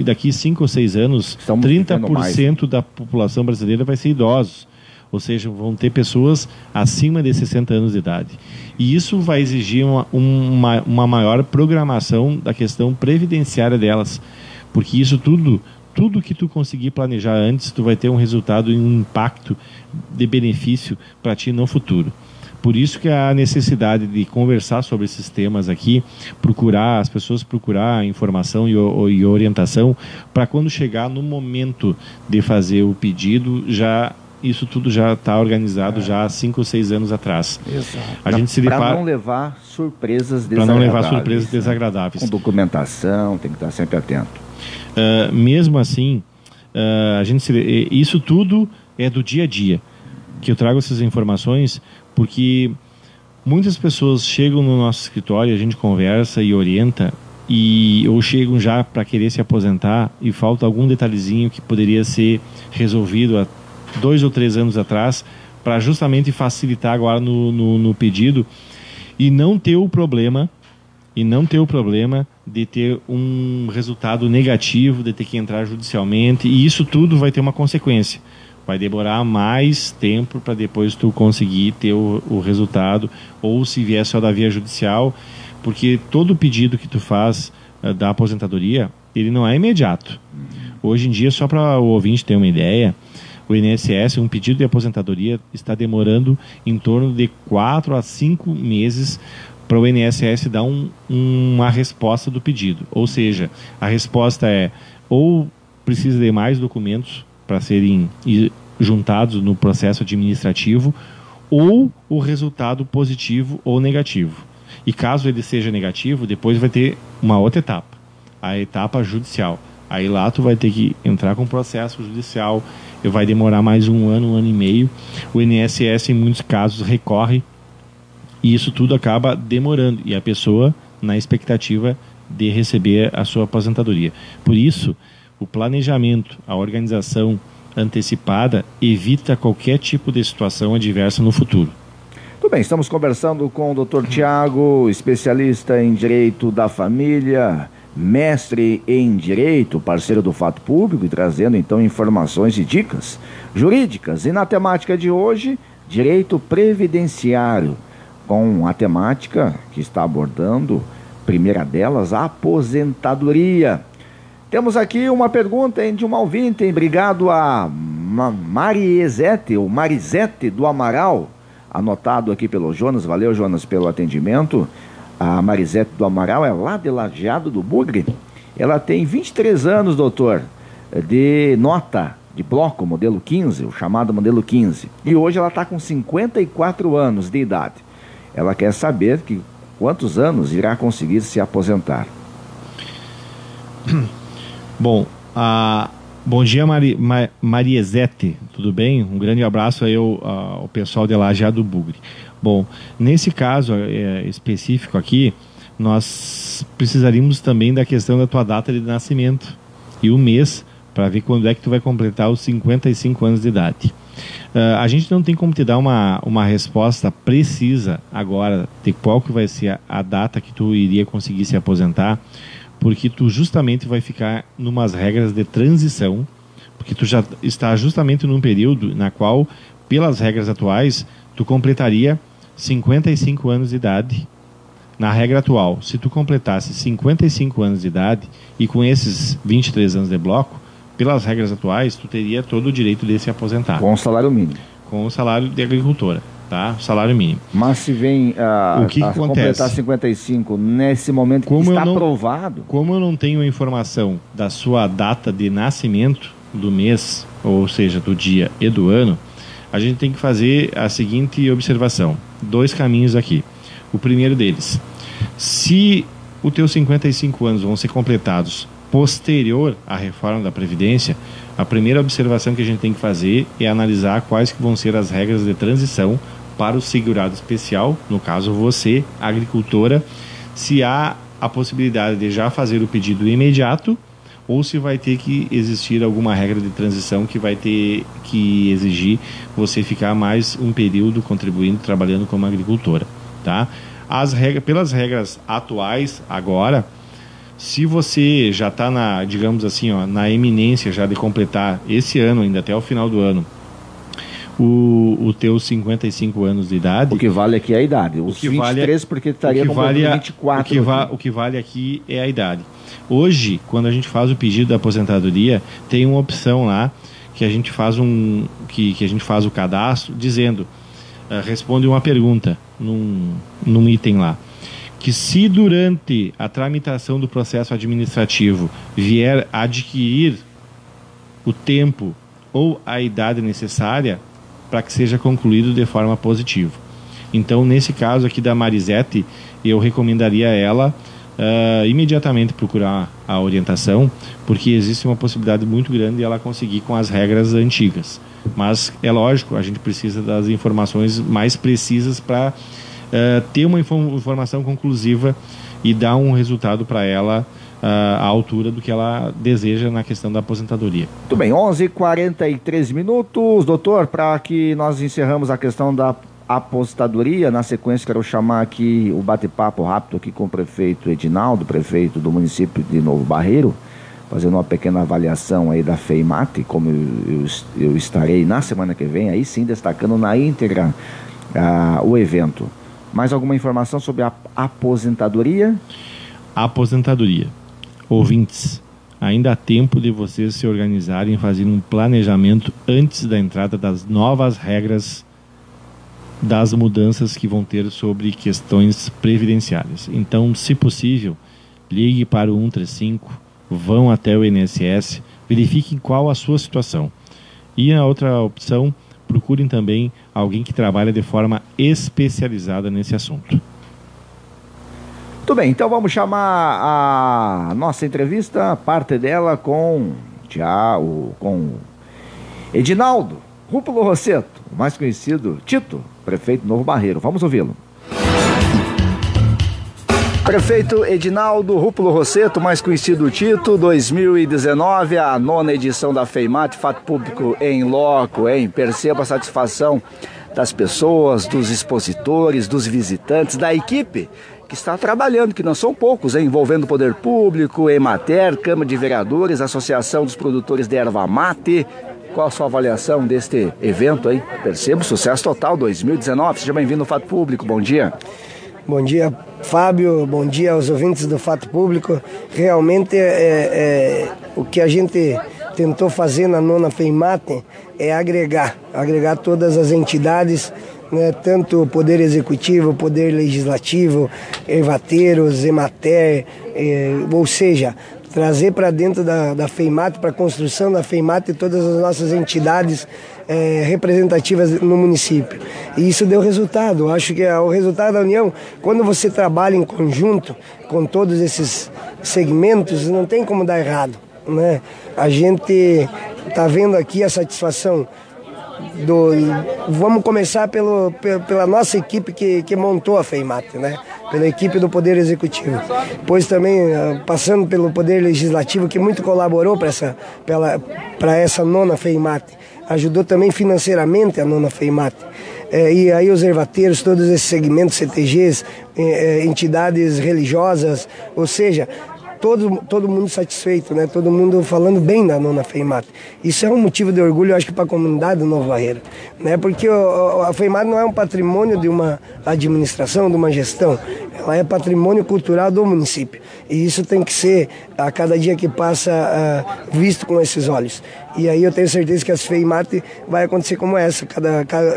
Daqui 5 ou 6 anos, 30% da população brasileira vai ser idosos, ou seja, vão ter pessoas acima de 60 anos de idade. E isso vai exigir uma maior programação da questão previdenciária delas, porque isso tudo que tu conseguir planejar antes, tu vai ter um resultado e um impacto de benefício para ti no futuro. Por isso que a necessidade de conversar sobre esses temas aqui, as pessoas procurar informação e orientação, para quando chegar no momento de fazer o pedido, isso tudo já está organizado já há 5 ou 6 anos atrás. Exato. Para não levar surpresas desagradáveis. Com documentação, tem que estar sempre atento. Mesmo assim, isso tudo é do dia a dia, que eu trago essas informações, porque muitas pessoas chegam no nosso escritório, a gente conversa e orienta, ou chegam já para querer se aposentar e falta algum detalhezinho que poderia ser resolvido há 2 ou 3 anos atrás, para justamente facilitar agora no pedido e não ter o problema de ter um resultado negativo, de ter que entrar judicialmente, e isso tudo vai ter uma consequência. Vai demorar mais tempo para depois tu conseguir ter o resultado, ou se vier só da via judicial, porque todo pedido que tu faz da aposentadoria, ele não é imediato. Hoje em dia, só para o ouvinte ter uma ideia, o INSS, um pedido de aposentadoria está demorando em torno de 4 a 5 meses para o INSS dar uma resposta do pedido. Ou seja, a resposta é ou precisa de mais documentos para serem juntados no processo administrativo, ou o resultado positivo ou negativo. E caso ele seja negativo, depois vai ter uma outra etapa, a etapa judicial. Aí lá tu vai ter que entrar com processo judicial, vai demorar mais um ano e meio. O INSS, em muitos casos, recorre e isso tudo acaba demorando. E a pessoa na expectativa de receber a sua aposentadoria. Por isso, o planejamento, a organização antecipada evita qualquer tipo de situação adversa no futuro. Tudo bem, estamos conversando com o Dr. Tiago, especialista em Direito da Família, mestre em Direito, parceiro do Fato Público, e trazendo então informações e dicas jurídicas. E na temática de hoje, Direito Previdenciário, com a temática que está abordando, primeira delas, a aposentadoria. Temos aqui uma pergunta de uma ouvinte, obrigado a Marisete, ou Marisete do Amaral, anotado aqui pelo Jonas. Valeu, Jonas, pelo atendimento. A Marisete do Amaral é lá de Lajeado do Bugre. Ela tem 23 anos, doutor, de nota de bloco, modelo 15, o chamado modelo 15. E hoje ela está com 54 anos de idade. Ela quer saber quantos anos irá conseguir se aposentar. Bom, bom dia, Mariezete, tudo bem? Um grande abraço aí ao pessoal de Lajeado do Bugre. Bom, nesse caso específico aqui, nós precisaríamos também da questão da tua data de nascimento e o mês, para ver quando é que tu vai completar os 55 anos de idade. A gente não tem como te dar uma resposta precisa agora de qual que vai ser a data que tu iria conseguir se aposentar, porque tu justamente vai ficar numas regras de transição, porque tu já está justamente num período na qual, pelas regras atuais, tu completaria 55 anos de idade. Na regra atual, se tu completasse 55 anos de idade e com esses 23 anos de bloco, pelas regras atuais, tu teria todo o direito de se aposentar. Com o salário mínimo. Com o salário de agricultora, tá? Salário mínimo. Mas se vem o que acontece? Completar 55 nesse momento que está aprovado... Como eu não tenho a informação da sua data de nascimento, do mês, ou seja, do dia e do ano, a gente tem que fazer a seguinte observação. 2 caminhos aqui. O primeiro deles, se os teus 55 anos vão ser completados posterior à reforma da Previdência, a primeira observação que a gente tem que fazer é analisar quais que vão ser as regras de transição para o segurado especial, no caso você, agricultora, se há a possibilidade de já fazer o pedido imediato ou se vai ter que existir alguma regra de transição que vai ter que exigir você ficar mais um período contribuindo, trabalhando como agricultora, tá? Pelas regras atuais, agora, se você já está digamos assim, na eminência já de completar esse ano, ainda até o final do ano, o teus 55 anos de idade... O que vale aqui é a idade. Os 23 porque estaria completando 24. O que vale aqui é a idade. Hoje, quando a gente faz o pedido da aposentadoria, tem uma opção lá que a gente faz que a gente faz o cadastro dizendo, responde uma pergunta num item lá, que se durante a tramitação do processo administrativo vier a adquirir o tempo ou a idade necessária para que seja concluído de forma positiva. Então, nesse caso aqui da Marisete, eu recomendaria a ela imediatamente procurar a orientação, porque existe uma possibilidade muito grande de ela conseguir com as regras antigas. Mas é lógico, a gente precisa das informações mais precisas para ter uma informação conclusiva e dar um resultado para ela à altura do que ela deseja na questão da aposentadoria. Muito bem, 11h43 minutos, doutor, para que nós encerramos a questão da aposentadoria, na sequência quero chamar aqui o bate-papo rápido aqui com o prefeito Edinaldo, prefeito do município de Novo Barreiro, fazendo uma pequena avaliação aí da FEIMAT, como eu estarei na semana que vem, aí sim destacando na íntegra o evento. Mais alguma informação sobre a aposentadoria? A aposentadoria. Ouvintes, ainda há tempo de vocês se organizarem e fazerem um planejamento antes da entrada das novas regras das mudanças que vão ter sobre questões previdenciárias. Então, se possível, ligue para o 135, vão até o INSS, verifiquem qual a sua situação. E a outra opção, procurem também alguém que trabalha de forma especializada nesse assunto. Muito bem, então vamos chamar a nossa entrevista, parte dela com Edinaldo Rúpulo Rosseto, mais conhecido Tito, prefeito Novo Barreiro. Vamos ouvi-lo. Prefeito Edinaldo Rúpulo Rosseto, mais conhecido Tito, 2019, a 9ª edição da FEIMAT, Fato Público em Loco, hein? Perceba a satisfação das pessoas, dos expositores, dos visitantes, da equipe que está trabalhando, que não são poucos, hein? Envolvendo o Poder Público, Emater, Câmara de Vereadores, Associação dos Produtores de Erva Mate. Qual a sua avaliação deste evento aí? Perceba o sucesso total, 2019. Seja bem-vindo ao Fato Público, bom dia. Bom dia, Fábio, bom dia aos ouvintes do Fato Público. Realmente o que a gente tentou fazer na 9ª FEIMAT é agregar todas as entidades, né, tanto o Poder Executivo, o Poder Legislativo, ervateiros, Emater, ou seja, trazer para dentro da FEIMAT, para a construção da FEIMAT, todas as nossas entidades representativas no município. E isso deu resultado. Eu acho que o resultado da união, quando você trabalha em conjunto com todos esses segmentos, não tem como dar errado, né? A gente está vendo aqui a satisfação vamos começar pela nossa equipe que montou a FEIMAT, né? Pela equipe do Poder Executivo. Depois também passando pelo Poder Legislativo, que muito colaborou para essa 9ª FEIMAT. Ajudou também financeiramente a 9ª FEIMAT. E aí os ervateiros, todos esses segmentos, CTGs, entidades religiosas, ou seja, todo mundo satisfeito, né? Todo mundo falando bem da 9ª FEIMAT. Isso é um motivo de orgulho, eu acho que para a comunidade do Novo Barreiro, né? Porque a FEIMAT não é um patrimônio de uma administração, de uma gestão, ela é patrimônio cultural do município. E isso tem que ser, a cada dia que passa, visto com esses olhos. E aí eu tenho certeza que as FEIMAT vai acontecer como essa.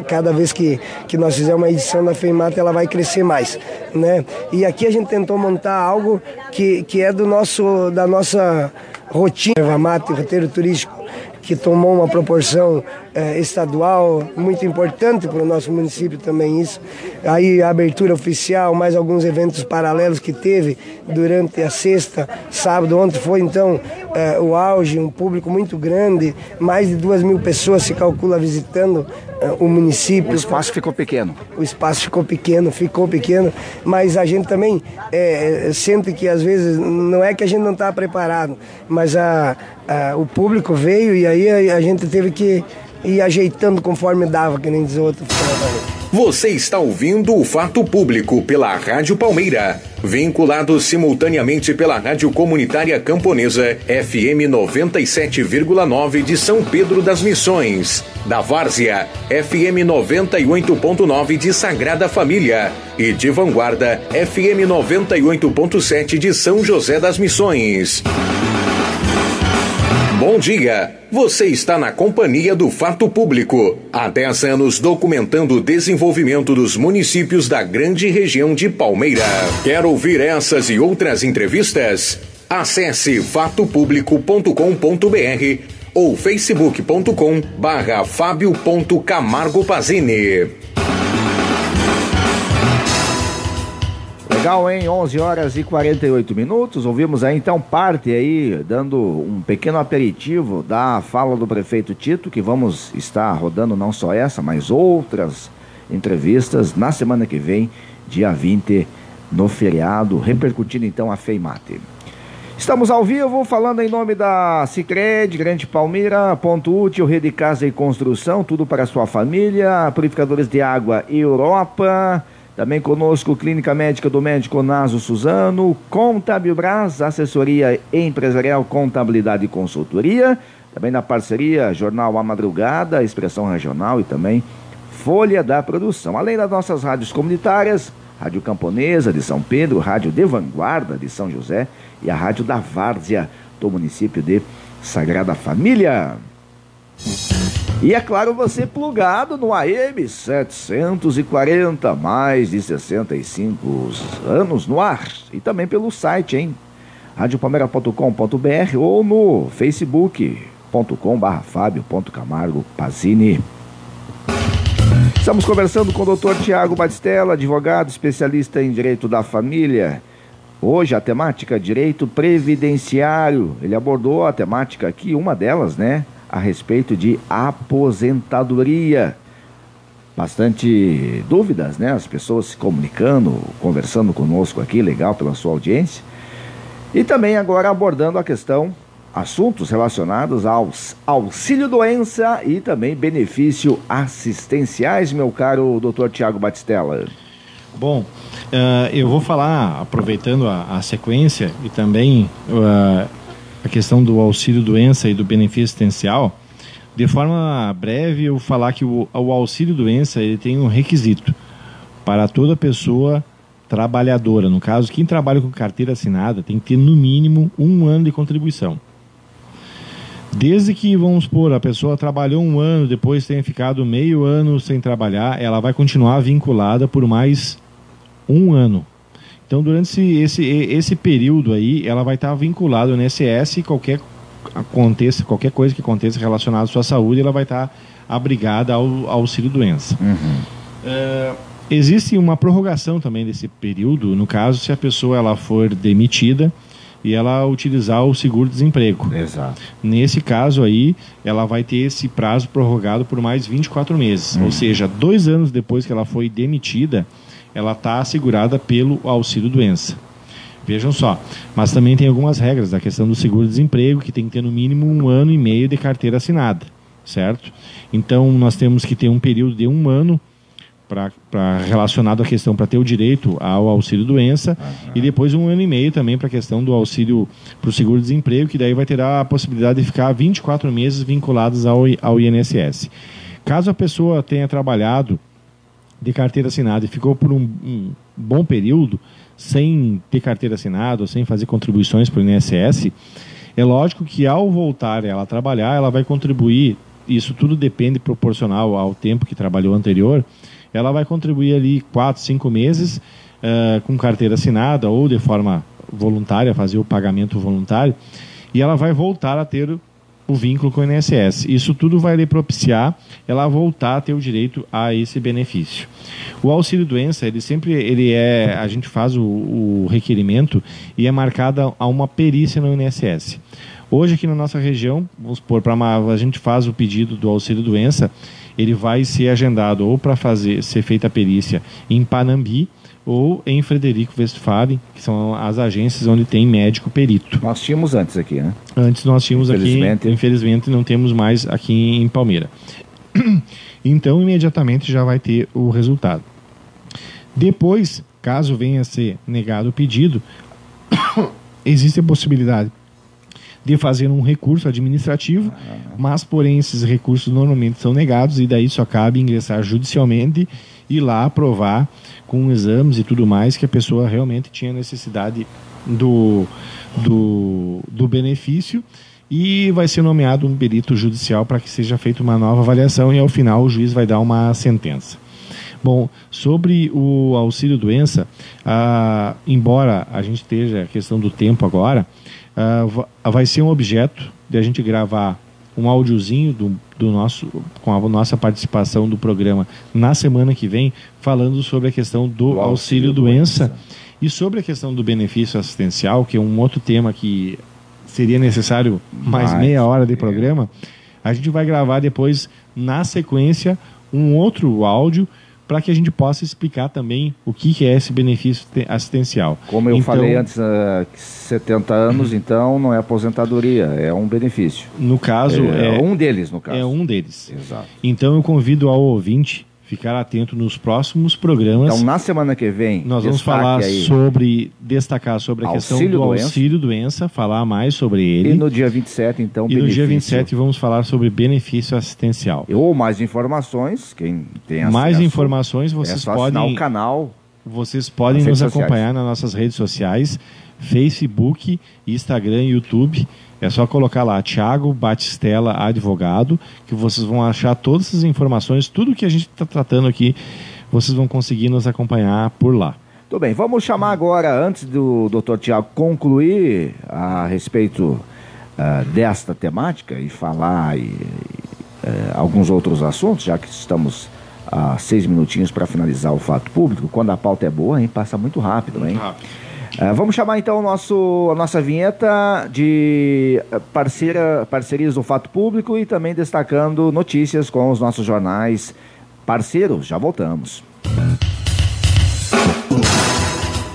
Cada vez que nós fizermos uma edição da FEIMAT, ela vai crescer mais, né? E aqui a gente tentou montar algo que é da nossa rotina, erva mate, roteiro turístico, que tomou uma proporção estadual muito importante para o nosso município também isso. Aí a abertura oficial, mais alguns eventos paralelos que teve durante a sexta, sábado, ontem foi então o auge, um público muito grande, mais de 2.000 pessoas se calcula visitando o município. O espaço ficou pequeno. O espaço ficou pequeno, mas a gente também sente que às vezes não é que a gente não está preparado, mas o público veio e aí a gente teve que ir ajeitando conforme dava, que nem diz o outro. Você está ouvindo o Fato Público pela Rádio Palmeira, vinculado simultaneamente pela Rádio Comunitária Camponesa FM 97,9 de São Pedro das Missões, da Várzea FM 98,9 de Sagrada Família e de Vanguarda FM 98,7 de São José das Missões. Bom dia, você está na companhia do Fato Público. Há 10 anos documentando o desenvolvimento dos municípios da grande região de Palmeira. Quer ouvir essas e outras entrevistas? Acesse fatopublico.com.br ou facebook.com/fabio.camargopazini. Legal, hein? 11h48. Ouvimos aí então parte aí, dando um pequeno aperitivo da fala do prefeito Tito, que vamos estar rodando não só essa, mas outras entrevistas na semana que vem, dia 20, no feriado, repercutindo então a FEIMAT. Estamos ao vivo, falando em nome da Sicredi, Grande Palmeira, Ponto Útil, Rede Casa e Construção, tudo para a sua família, purificadores de água Europa. Também conosco, Clínica Médica do Médico Naso Suzano, Contabilbras, assessoria empresarial, contabilidade e consultoria. Também na parceria, Jornal A Madrugada, Expressão Regional e também Folha da Produção. Além das nossas rádios comunitárias, Rádio Camponesa de São Pedro, Rádio de Vanguarda de São José e a Rádio da Várzea do município de Sagrada Família. E é claro, você plugado no AM 740, mais de 65 anos no ar. E também pelo site, hein? radiopalmeira.com.br ou no facebook.com/fabio.camargo Pazini. Estamos conversando com o Dr. Tiago Batistella, advogado especialista em direito da família. Hoje a temática direito previdenciário. Ele abordou a temática aqui, uma delas, né? A respeito de aposentadoria. Bastante dúvidas, né? As pessoas se comunicando, conversando conosco aqui, legal pela sua audiência. E também agora abordando a questão, assuntos relacionados aos auxílio-doença e também benefício assistenciais, meu caro Dr. Tiago Batistella. Bom, eu vou falar, aproveitando a sequência e também a questão do auxílio-doença e do benefício assistencial. De forma breve, eu vou falar que o auxílio-doença ele tem um requisito para toda pessoa trabalhadora. No caso, quem trabalha com carteira assinada tem que ter no mínimo 1 ano de contribuição. Desde que, vamos supor, a pessoa trabalhou 1 ano, depois tenha ficado meio ano sem trabalhar, ela vai continuar vinculada por mais 1 ano. Então, durante esse período aí, ela vai estar vinculada ao INSS e qualquer coisa que aconteça relacionada à sua saúde, ela vai estar abrigada ao auxílio-doença. Existe uma prorrogação também desse período, no caso, se a pessoa ela for demitida e ela utilizar o seguro-desemprego. Exato. Nesse caso aí, ela vai ter esse prazo prorrogado por mais 24 meses. Ou seja, 2 anos depois que ela foi demitida, ela está assegurada pelo auxílio-doença. Vejam só, mas também tem algumas regras da questão do seguro-desemprego, que tem que ter no mínimo 1 ano e meio de carteira assinada, certo? Então, nós temos que ter um período de 1 ano relacionado à questão para ter o direito ao auxílio-doença e depois 1 ano e meio também para a questão do auxílio para o seguro-desemprego, que daí vai ter a possibilidade de ficar 24 meses vinculados ao INSS. Caso a pessoa tenha trabalhado de carteira assinada e ficou por um bom período sem ter carteira assinada ou sem fazer contribuições para o INSS, é lógico que ao voltar ela a trabalhar, ela vai contribuir, isso tudo depende proporcional ao tempo que trabalhou anterior, ela vai contribuir ali 4, 5 meses com carteira assinada ou de forma voluntária, fazer o pagamento voluntário, e ela vai voltar a ter o vínculo com o INSS. Isso tudo vai lhe propiciar ela voltar a ter o direito a esse benefício. O auxílio-doença, a gente faz o requerimento e é marcada a uma perícia no INSS. Hoje aqui na nossa região, vamos supor, a gente faz o pedido do auxílio-doença, ele vai ser agendado ou para ser feita a perícia em Panambi ou em Frederico Westphalen, que são as agências onde tem médico perito. Nós tínhamos antes aqui, né? Antes nós tínhamos aqui, infelizmente não temos mais aqui em Palmeira. Então, imediatamente já vai ter o resultado. Depois, caso venha a ser negado o pedido, existe a possibilidade de fazer um recurso administrativo, mas, porém, esses recursos normalmente são negados e daí só cabe ingressar judicialmente e lá aprovar com exames e tudo mais que a pessoa realmente tinha necessidade do benefício e vai ser nomeado um perito judicial para que seja feita uma nova avaliação e ao final o juiz vai dar uma sentença. Bom, sobre o auxílio-doença, embora a gente esteja a questão do tempo agora, vai ser um objeto de a gente gravar um áudiozinho com a nossa participação do programa na semana que vem, falando sobre a questão do auxílio-doença e sobre a questão do benefício assistencial, que é um outro tema que seria necessário mais meia hora de programa. A gente vai gravar depois, na sequência, um outro áudio para que a gente possa explicar também o que é esse benefício assistencial. Como eu falei antes, 70 anos, então, não é aposentadoria, é um benefício. No caso... É um deles, no caso. É um deles. Exato. Então, eu convido ao ouvinte ficar atento nos próximos programas. Então, na semana que vem, nós vamos falar destacar sobre a questão do auxílio-doença, falar mais sobre ele. E no dia 27, então, benefício. E no dia 27 vamos falar sobre benefício assistencial. Ou mais informações, quem tem acesso. Mais informações vocês só podem... assinar o canal vocês podem nos acompanhar nas nossas redes sociais, Facebook, Instagram e YouTube. É só colocar lá, Thiago Batistella Advogado, que vocês vão achar todas essas informações, tudo que a gente está tratando aqui, vocês vão conseguir nos acompanhar por lá. Tudo bem, vamos chamar agora, antes do Dr. Thiago concluir a respeito desta temática e falar alguns outros assuntos, já que estamos a 6 minutinhos para finalizar o fato público. Quando a pauta é boa, hein, passa muito rápido, hein? Vamos chamar então a nossa vinheta de parcerias do fato público e também destacando notícias com os nossos jornais parceiros. Já voltamos.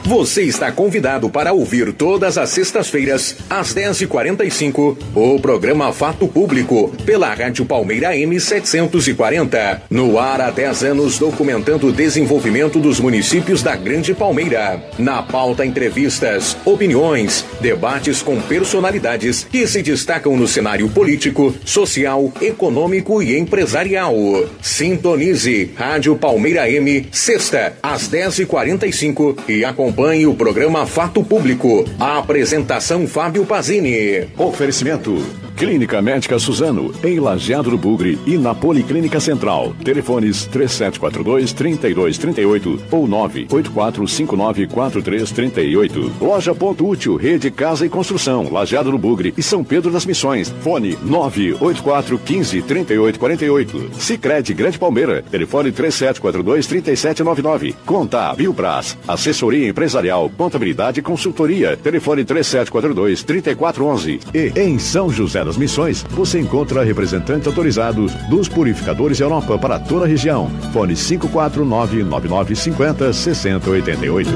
Você está convidado para ouvir todas as sextas-feiras, às 10h45, o programa Fato Público, pela Rádio Palmeira M740. No ar há 10 anos, documentando o desenvolvimento dos municípios da Grande Palmeira. Na pauta, entrevistas, opiniões, debates com personalidades que se destacam no cenário político, social, econômico e empresarial. Sintonize Rádio Palmeira M, sexta, às 10h45 e acompanhe o programa Fato Público. A apresentação Fábio Pazini. Oferecimento: Clínica Médica Suzano, em Lajeado do Bugre e na Policlínica Central. Telefones 3742-3238 ou 984594338. Loja Ponto Útil, Rede Casa e Construção, Lajeado do Bugre e São Pedro das Missões. Fone 984153848. Sicredi Grande Palmeira. Telefone 3742-3799. Conta Bilbras. Assessoria Empresarial, Contabilidade e Consultoria. Telefone 3742-3411. E em São José das Missões, você encontra representantes autorizados dos purificadores Europa para toda a região. Fone 549-9950-6088.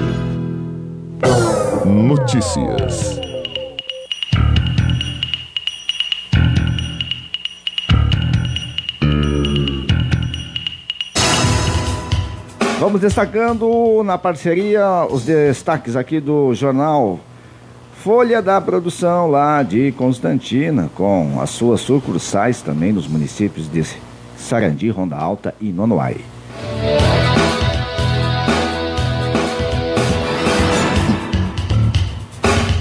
Notícias. Vamos destacando na parceria os destaques aqui do jornal Folha da Produção, lá de Constantina, com as suas sucursais também nos municípios de Sarandi, Ronda Alta e Nonoai.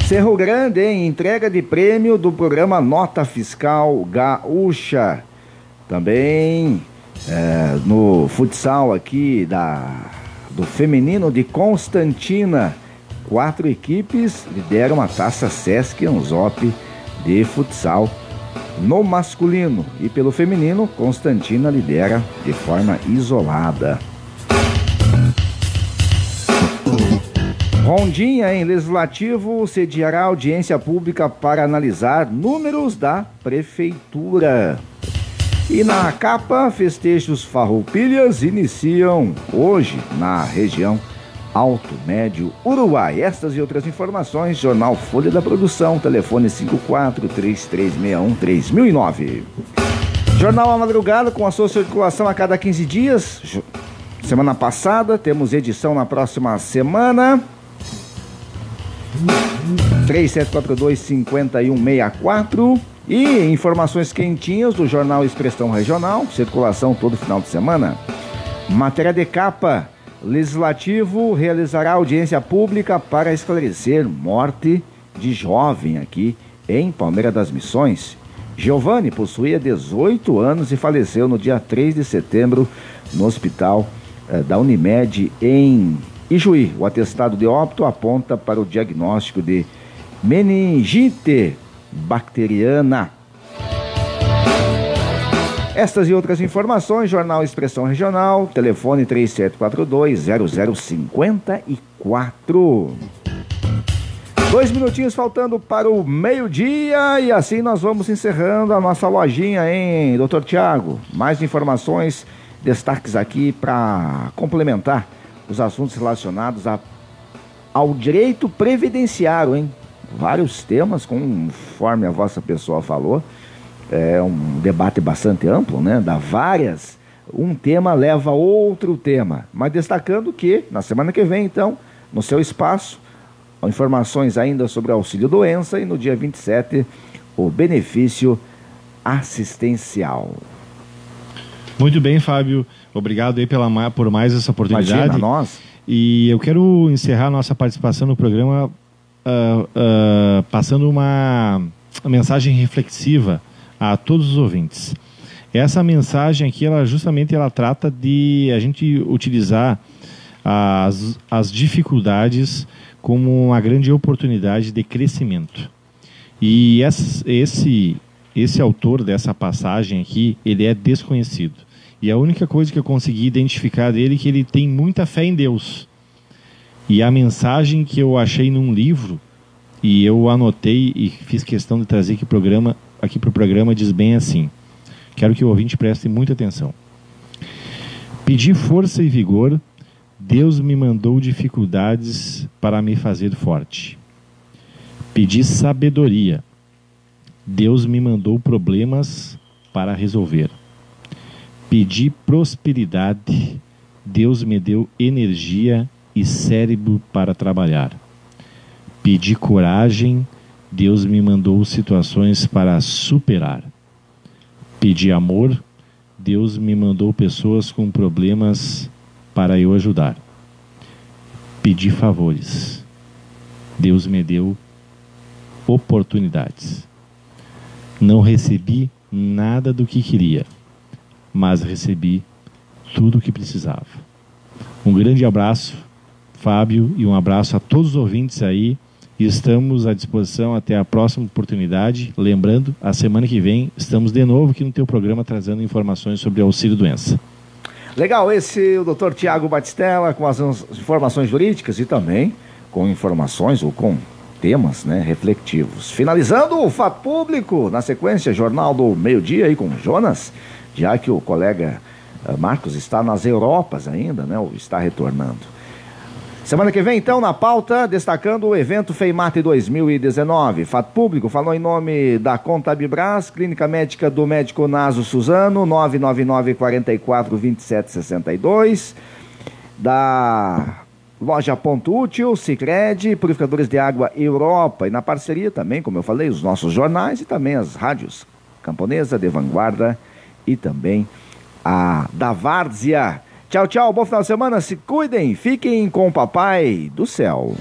Cerro Grande, em entrega de prêmio do programa Nota Fiscal Gaúcha. Também no futsal aqui do feminino de Constantina, 4 equipes lideram a Taça Sesc Anzop de futsal no masculino. E pelo feminino, Constantina lidera de forma isolada. Rondinha, em Legislativo, sediará audiência pública para analisar números da Prefeitura. E na capa, festejos farroupilhas iniciam hoje na região Alto Médio Uruguai. Estas e outras informações, Jornal Folha da Produção, telefone 54-3361-3009. Jornal à madrugada com a sua circulação a cada 15 dias. Semana passada, temos edição na próxima semana. 3742-5164. E informações quentinhas do Jornal Expressão Regional, circulação todo final de semana. Matéria de capa: Legislativo realizará audiência pública para esclarecer morte de jovem aqui em Palmeira das Missões. Giovanni possuía 18 anos e faleceu no dia 3 de setembro no hospital da Unimed em Ijuí. O atestado de óbito aponta para o diagnóstico de meningite bacteriana. Estas e outras informações, Jornal Expressão Regional, telefone 3742-0054. 2 minutinhos faltando para o meio-dia e assim nós vamos encerrando a nossa lojinha, hein, Dr. Thiago? Mais informações, destaques aqui para complementar os assuntos relacionados ao direito previdenciário, hein? Vários temas, conforme a vossa pessoa falou, é um debate bastante amplo, né? Dá várias, um tema leva a outro tema, mas destacando que na semana que vem, então, no seu espaço, informações ainda sobre auxílio-doença e no dia 27, o benefício assistencial. Muito bem, Fábio, obrigado aí por mais essa oportunidade. Imagina, nós. E eu quero encerrar nossa participação no programa passando uma mensagem reflexiva a todos os ouvintes. Essa mensagem aqui, ela trata de a gente utilizar as dificuldades como uma grande oportunidade de crescimento. E esse autor dessa passagem aqui, ele é desconhecido. E a única coisa que eu consegui identificar dele é que ele tem muita fé em Deus. E a mensagem que eu achei num livro, e eu anotei e fiz questão de trazer aqui para o programa, diz bem assim. Quero que o ouvinte preste muita atenção. Pedi força e vigor, Deus me mandou dificuldades para me fazer forte. Pedi sabedoria, Deus me mandou problemas para resolver. Pedi prosperidade, Deus me deu energia e cérebro para trabalhar. Pedi coragem, Deus me mandou situações para superar. Pedi amor, Deus me mandou pessoas com problemas para eu ajudar. Pedi favores, Deus me deu oportunidades. Não recebi nada do que queria, mas recebi tudo o que precisava. Um grande abraço, Fábio, e um abraço a todos os ouvintes aí. E estamos à disposição até a próxima oportunidade. Lembrando, a semana que vem estamos de novo aqui no teu programa trazendo informações sobre auxílio-doença. Legal, esse é o Dr. Tiago Batistella com as informações jurídicas e também com informações ou com temas, né, reflexivos. Finalizando o Fato Público, na sequência, Jornal do Meio-Dia aí com Jonas, já que o colega Marcos está nas Europas ainda, né, ou está retornando. Semana que vem, então, na pauta, destacando o evento FEIMAT 2019. Fato Público falou em nome da Contabibras, Clínica Médica do Médico Naso Suzano, 999-44-2762, da Loja Ponto Útil, Sicredi, Purificadores de Água Europa, e na parceria também, como eu falei, os nossos jornais e também as rádios Camponesa, de Vanguarda e também a da Várzea. Tchau, tchau, bom final de semana, se cuidem, fiquem com o Papai do Céu.